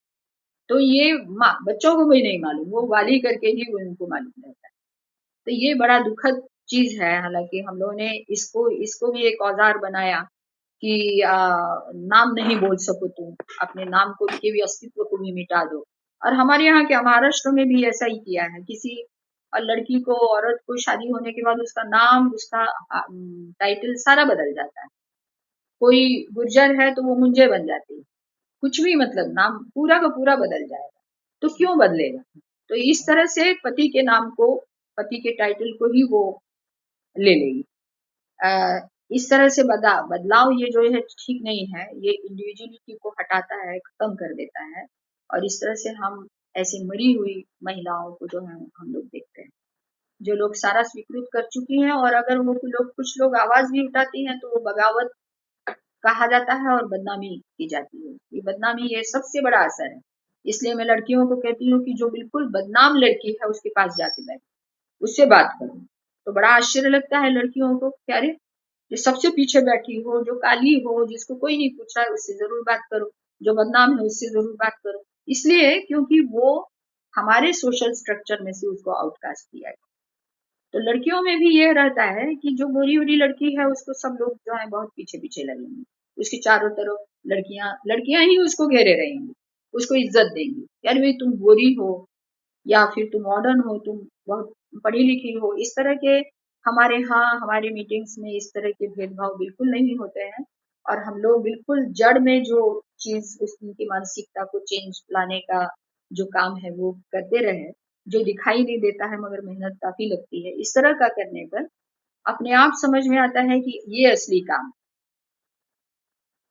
तो ये माँ बच्चों को भी नहीं मालूम, वो वाली करके ही उनको मालूम रहता है। तो ये बड़ा दुखद चीज़ है, हालाँकि हम लोगों ने इसको इसको भी एक औज़ार बनाया कि नाम नहीं बोल सको तुम, अपने नाम को के भी अस्तित्व को भी मिटा दो। और हमारे यहाँ क्या महाराष्ट्र में भी ऐसा ही किया है, किसी लड़की को औरत को शादी होने के बाद उसका नाम, उसका टाइटल सारा बदल जाता है। कोई गुर्जर है तो वो मुंजे बन जाती है। कुछ भी मतलब नाम पूरा का पूरा बदल जाएगा। तो क्यों बदलेगा? तो इस तरह से पति के नाम को, पति के टाइटल को ही वो ले लेगी। अ, इस तरह से बदलाव ये जो है ठीक नहीं है। ये इंडिविजुअलिटी को हटाता है, खत्म कर देता है और इस तरह से हम ऐसी मरी हुई महिलाओं को जो है हम लोग देखते हैं। जो लोग सारा स्वीकृत कर चुकी हैं और अगर वो लोग कुछ लोग आवाज़ भी उठाती हैं तो वो बगावत कहा जाता है और बदनामी की जाती है। ये बदनामी ये सबसे बड़ा असर है। इसलिए मैं लड़कियों को कहती हूँ कि जो बिल्कुल बदनाम लड़की है उसके पास जाके बैठो, उससे बात करो। तो बड़ा आश्चर्य लगता है लड़कियों को कि अरे! जो सबसे पीछे बैठी हो, जो काली हो, जिसको कोई नहीं पूछ रहा है उससे ज़रूर बात करो, जो बदनाम है उससे ज़रूर बात करो। इसलिए क्योंकि वो हमारे सोशल स्ट्रक्चर में से उसको आउटकास्ट किया गया। तो लड़कियों में भी ये रहता है कि जो गोरी-वोरी लड़की है उसको सब लोग जो है बहुत पीछे-पीछे लगेंगे। उसके चारों तरफ लड़कियाँ लड़कियाँ ही उसको घेरे रहेंगी, उसको इज़्ज़त देंगी। यार भई तुम गोरी हो या फिर तुम मॉडर्न हो, तुम बहुत पढ़ी-लिखी हो, इस तरह के हमारे यहाँ हमारे मीटिंग्स में इस तरह के भेदभाव बिल्कुल नहीं होते हैं और हम लोग बिल्कुल जड़ में जो चीज़ उस उनकी मानसिकता को चेंज लाने का जो काम है वो करते रहें, जो दिखाई नहीं देता है मगर मेहनत काफ़ी लगती है। इस तरह का करने पर अपने आप समझ में आता है कि ये असली काम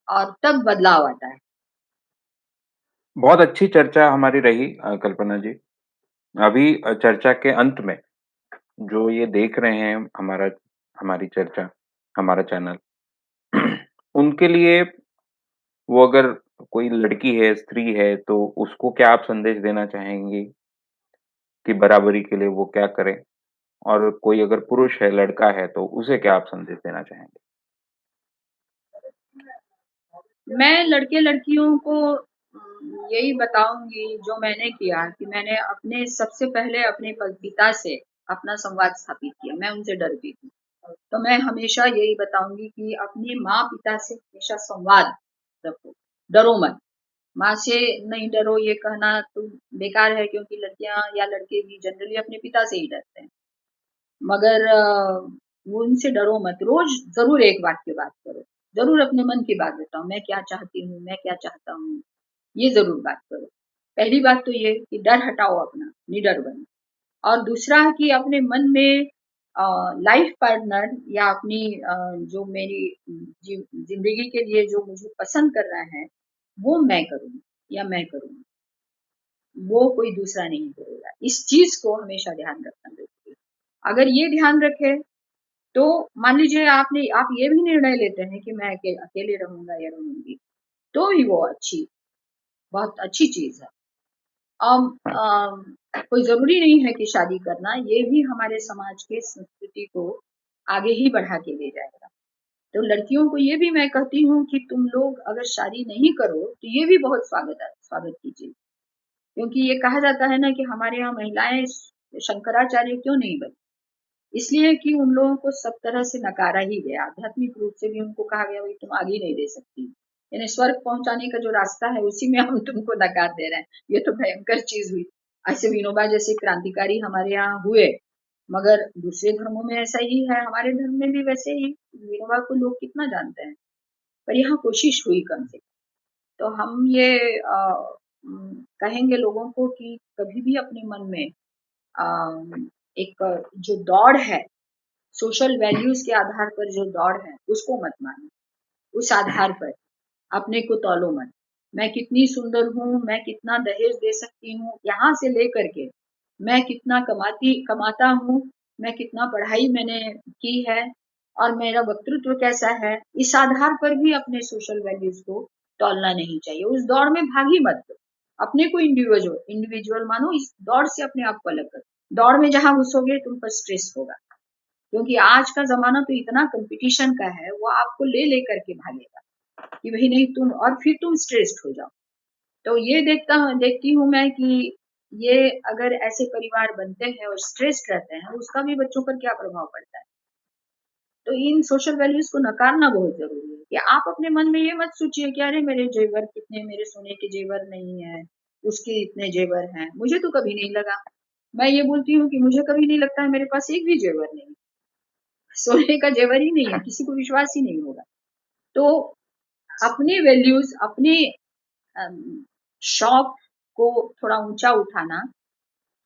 और तब बदलाव आता है। बहुत अच्छी चर्चा हमारी रही कल्पना जी। अभी चर्चा के अंत में जो ये देख रहे हैं हमारी चर्चा, हमारा चैनल, उनके लिए वो अगर कोई लड़की है, स्त्री है, तो उसको क्या आप संदेश देना चाहेंगी कि बराबरी के लिए वो क्या करे? और कोई अगर पुरुष है, लड़का है, तो उसे क्या आप संदेश देना चाहेंगे? मैं लड़के-लड़कियों को यही बताऊँगी जो मैंने किया कि मैंने अपने सबसे पहले अपने पिता से अपना संवाद स्थापित किया, मैं उनसे डरती थी। तो मैं हमेशा यही बताऊँगी कि अपने माँ-पिता से हमेशा संवाद रखो, डरो मत। माँ से नहीं डरो ये कहना तो बेकार है क्योंकि लड़कियाँ या लड़के भी जनरली अपने पिता से ही डरते हैं। मगर वो उनसे डरो मत, रोज़ ज़रूर एक वाक्य बात करो, ज़रूर अपने मन की बात बताओ, मैं क्या चाहती हूँ, मैं क्या चाहता हूँ, ये ज़रूर बात करो। पहली बात तो ये कि डर हटाओ अपना, निडर बनो और दूसरा कि अपने मन में लाइफ़ पार्टनर या अपनी जो मेरी ज़िंदगी के लिए जो मुझे पसंद कर रहा है, वो मैं करूँगी या मैं करूँगी, वो कोई दूसरा नहीं करेगा। इस चीज़ को हमेशा ध्यान रखना ज़रूरी है। अगर ये ध्यान रखें तो मान लीजिए आप ये भी निर्णय लेते हैं कि मैं अकेले रहूँगा या रहूँगी, तो भी वो बहुत अच्छी चीज़ है। हाँ, कोई ज़रूरी नहीं है कि शादी करना, ये भी हमारे समाज के संस्कृति को आगे ही बढ़ा के ले जाएगा। तो लड़कियों को ये भी मैं कहती हूँ कि तुम लोग अगर शादी नहीं करो, तो ये भी बहुत स्वागत है स्वागत कीजिए। क्योंकि ये कहा जाता है ना कि हमारे यहाँ महिलाएँ शंकराचार्य क्यों नहीं बनी? इसलिए कि उन लोगों को सब तरह से नकारा ही गया। आध्यात्मिक रूप से भी उनको कहा गया भई तुम आगे नहीं दे सकती। यानी स्वर्ग पहुँचाने का जो रास्ता है उसी में हम तुमको नकार दे रहे हैं। ये तो भयंकर चीज़ हुई। ऐसे विनोबा जैसे क्रांतिकारी हमारे यहाँ हुए, मगर दूसरे धर्मों में ऐसा ही है, हमारे धर्म में भी वैसे ही विनोबा को लोग कितना जानते हैं, पर यहाँ कोशिश हुई कम से कम। तो हम ये कहेंगे लोगों को कि कभी भी अपने मन में एक जो दौड़ है, सोशल वैल्यूज़ के आधार पर जो दौड़ है, उसको मत मानो। उस आधार पर अपने को तौलो मत। मैं कितनी सुंदर हूँ, मैं कितना दहेज दे सकती हूँ, यहाँ से लेकर के मैं कितना कमाता हूँ, मैं कितना पढ़ाई मैंने की है और मेरा वक्तृत्व कैसा है, इस आधार पर भी अपने सोशल वैल्यूज़ को तौलना नहीं चाहिए। उस दौड़ में भाग ही मत लो। अपने को इंडिविजुअल इंडिविजुअल मानो, इस दौड़ से अपने आप को अलग करो। दौड़ में जहाँ घुसोगे तुम पर स्ट्रेस होगा, क्योंकि आज का ज़माना तो इतना कॉम्पिटिशन का है, वो आपको ले कर के भागेगा। कि वही नहीं तुम, और फिर तुम स्ट्रेस्ड हो जाओ। तो ये देखती हूँ मैं कि ये अगर ऐसे परिवार बनते हैं और स्ट्रेस्ड रहते हैं, उसका भी बच्चों पर क्या प्रभाव पड़ता है। तो इन सोशल वैल्यूज़ को नकारना बहुत ज़रूरी है कि आप अपने मन में ये मत सोचिए कि अरे मेरे जेवर कितने, मेरे सोने के जेवर नहीं हैं, उसके इतने जेवर हैं, मुझे तो कभी नहीं लगा। मैं ये बोलती हूँ कि मुझे कभी नहीं लगता है मेरे पास एक भी जेवर नहीं, सोने का जेवर ही नहीं है, किसी को विश्वास ही नहीं होगा। तो अपनी वैल्यूज़, अपने अम, शौक को थोड़ा ऊँचा उठाना,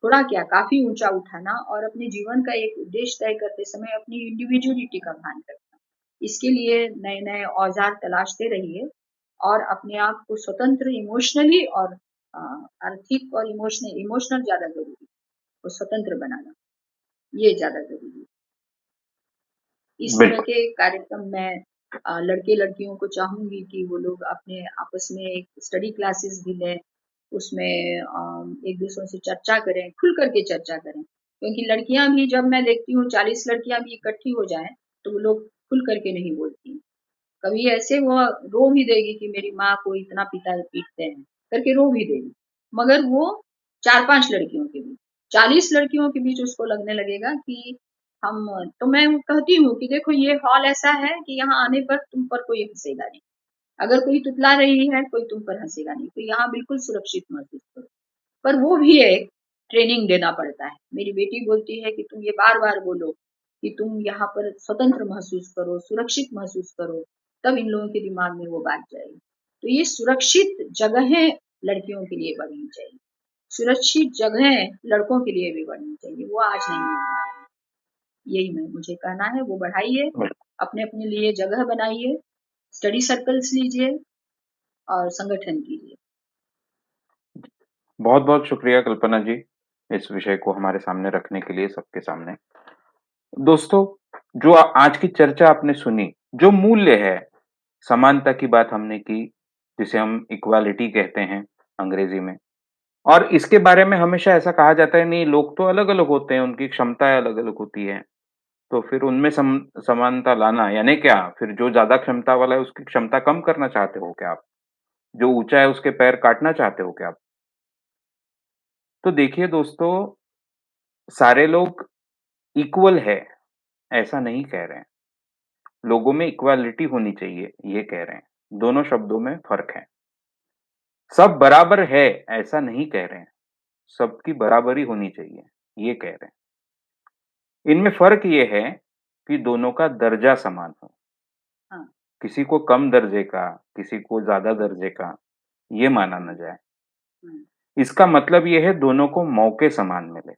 थोड़ा क्या काफ़ी ऊँचा उठाना और अपने जीवन का एक उद्देश्य तय करते समय अपनी इंडिविडुअलिटी का ध्यान रखना। इसके लिए नए-नए औज़ार तलाशते रहिए और अपने आप को स्वतंत्र इमोशनली और अ, आर्थिक और इमोशनल ज़्यादा ज़रूरी है, और स्वतंत्र बनाना, ये ज़्यादा ज़रूरी है। इस तरह बिल्कुल। के कार्यक्रम मैं लड़के-लड़कियों को चाहूँगी कि वो लोग अपने आपस में एक स्टडी क्लासेस भी लें, उसमें एक-दूसरों से चर्चा करें, खुल कर के चर्चा करें। क्योंकि लड़कियाँ भी, जब मैं देखती हूँ 40 लड़कियाँ भी इकट्ठी हो जाएँ, तो वो लोग खुल कर के नहीं बोलती। कभी ऐसे वो रो भी देगी कि मेरी माँ को इतना पिता पीटते हैं, करके रो भी देगी। मगर वो 4-5 लड़कियों के बीच, 40 लड़कियों के बीच उसको लगने लगेगा कि हम, तो मैं कहती हूँ कि देखो ये हॉल ऐसा है कि यहाँ आने पर तुम पर कोई हँसेगा नहीं। अगर कोई तुतला रही है, कोई तुम पर हँसेगा नहीं, तो यहाँ बिल्कुल सुरक्षित महसूस करो। पर वो भी एक ट्रेनिंग देना पड़ता है। मेरी बेटी बोलती है कि तुम ये बार-बार बोलो कि तुम यहाँ पर स्वतंत्र महसूस करो, सुरक्षित महसूस करो, तब इन लोगों के दिमाग में वो बात जाएगी। तो ये सुरक्षित जगहें लड़कियों के लिए बननी चाहिए। सुरक्षित जगहें लड़कों के लिए भी बननी चाहिए, वो आज नहीं है हमारे यहाँ। यही मैं मुझे कहना है, वो बढ़ाइए, अपने-अपने लिए जगह बनाइए, स्टडी सर्कल्स लीजिए और संगठन कीजिए। बहुत-बहुत शुक्रिया कल्पना जी, इस विषय को हमारे सामने रखने के लिए सबके सामने। दोस्तों, जो आज की चर्चा आपने सुनी, जो मूल्य है, समानता की बात हमने की, जिसे हम इक्वालिटी कहते हैं अंग्रेजी में, और इसके बारे में हमेशा ऐसा कहा जाता है, नहीं लोग तो अलग-अलग होते हैं, उनकी क्षमताएँ अलग-अलग होती हैं, तो फिर उनमें समानता लाना यानी क्या? फिर जो ज़्यादा क्षमता वाला है, उसकी क्षमता कम करना चाहते हो क्या आप? जो ऊँचा है, उसके पैर काटना चाहते हो क्या आप? तो देखिए दोस्तों, सारे लोग इक्वल है, ऐसा नहीं कह रहे हैं। लोगों में इक्वालिटी होनी चाहिए, ये कह रहे हैं। दोनों शब्दों में फ़र्क है। सब बराबर है, ऐसा नहीं कह रहे हैं। सबकी बराबरी होनी चाहिए, ये कह रहे हैं। इनमें फ़र्क ये है कि दोनों का दर्जा समान हो। हाँ, किसी को कम दर्जे का, किसी को ज़्यादा दर्जे का, ये माना ना हुँ, जाए। हुँ, इसका मतलब ये है दोनों को मौके समान मिले।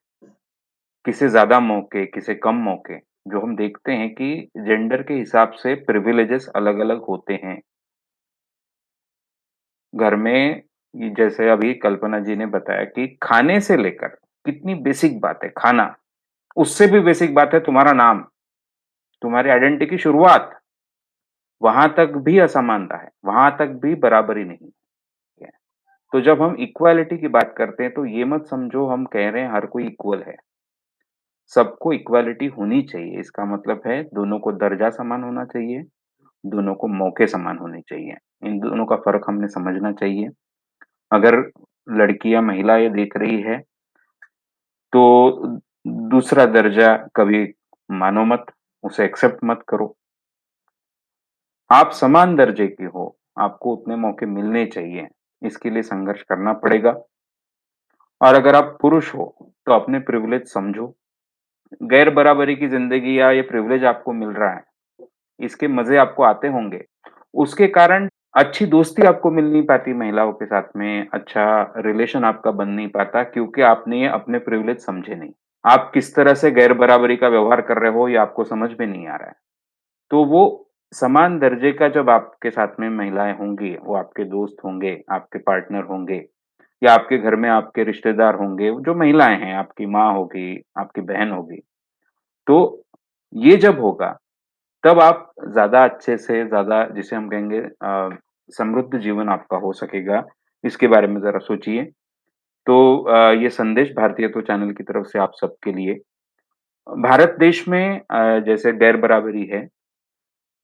किसे ज़्यादा मौके, किसे कम मौके। जो हम देखते हैं कि जेंडर के हिसाब से प्रिविलेजेस अलग-अलग होते हैं। घर में ये जैसे अभी कल्पना जी ने बताया कि खाने से लेकर कितनी बेसिक बात है खाना, उससे भी बेसिक बात है तुम्हारा नाम, तुम्हारी आइडेंटिटी की शुरुआत, वहाँ तक भी असमानता है, वहाँ तक भी बराबरी नहीं है। तो जब हम इक्वालिटी की बात करते हैं तो ये मत समझो हम कह रहे हैं हर कोई इक्वल है। सबको इक्वालिटी होनी चाहिए, इसका मतलब है दोनों को दर्जा समान होना चाहिए, दोनों को मौके समान होने चाहिए। इन दोनों का फ़र्क हमने समझना चाहिए। अगर लड़की या महिला ये देख रही है, तो दूसरा दर्जा कभी मानो मत, उसे एक्सेप्ट मत करो। आप समान दर्जे की हो, आपको उतने मौके मिलने चाहिए। इसके लिए संघर्ष करना पड़ेगा और अगर आप पुरुष हो, तो अपने प्रिविलेज समझो। गैर बराबरी की ज़िंदगी या ये प्रिविलेज आपको मिल रहा है, इसके मज़े आपको आते होंगे। उसके कारण अच्छी दोस्ती आपको मिल नहीं पाती महिलाओं के साथ में, अच्छा रिलेशन आपका बन नहीं पाता क्योंकि आपने ये अपने प्रिविलेज समझे नहीं। आप किस तरह से गैर बराबरी का व्यवहार कर रहे हो, ये आपको समझ में नहीं आ रहा है। तो वो समान दर्जे का जब आपके साथ में महिलाएँ होंगी, वो आपके दोस्त होंगे, आपके पार्टनर होंगे या आपके घर में आपके रिश्तेदार होंगे, जो महिलाएँ हैं, आपकी माँ होगी, आपकी बहन होगी। तो ये जब होगा, तब आप ज़्यादा अच्छे से ज़्यादा जिसे हम कहेंगे समृद्ध जीवन आपका हो सकेगा, इसके बारे में ज़रा सोचिए। तो ये संदेश भारतीयत्व तो चैनल की तरफ से आप सबके लिए। भारत देश में जैसे गैर बराबरी है,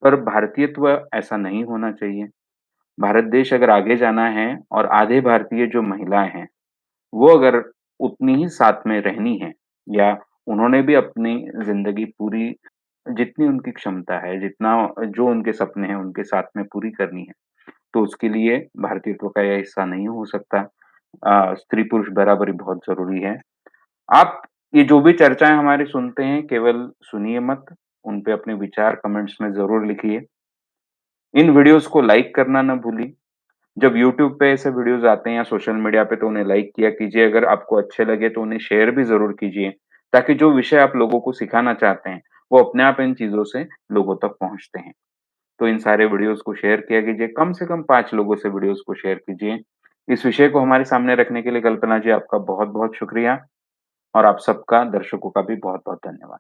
पर भारतीयत्व ऐसा नहीं होना चाहिए। भारत देश अगर आगे जाना है और आधे भारतीय जो महिलाएँ हैं, वो अगर उतनी ही साथ में रहनी है या उन्होंने भी अपनी ज़िंदगी पूरी जितनी उनकी क्षमता है, जितना जो उनके सपने हैं, उनके साथ में पूरी करनी है, तो उसके लिए भारतीयत्व का यह हिस्सा नहीं हो सकता। स्त्री-पुरुष बराबरी बहुत ज़रूरी है। आप ये जो भी चर्चाएँ हमारी सुनते हैं, केवल सुनिए मत, उन पे अपने विचार कमेंट्स में ज़रूर लिखिए। इन वीडियोज़ को लाइक करना ना भूलिए। जब यूट्यूब पे ऐसे वीडियोज़ आते हैं या सोशल मीडिया पे तो उन्हें लाइक किया कीजिए, अगर आपको अच्छे लगे तो उन्हें शेयर भी ज़रूर कीजिए, ताकि जो विषय आप लोगों को सिखाना चाहते हैं, वो अपने आप इन चीज़ों से लोगों तक पहुँचते हैं। तो इन सारे वीडियोज़ को शेयर किया कीजिए, कम से कम 5 लोगों से वीडियोज़ को शेयर कीजिए। इस विषय को हमारे सामने रखने के लिए कल्पना जी आपका बहुत-बहुत शुक्रिया और आप सबका दर्शकों का भी बहुत-बहुत धन्यवाद।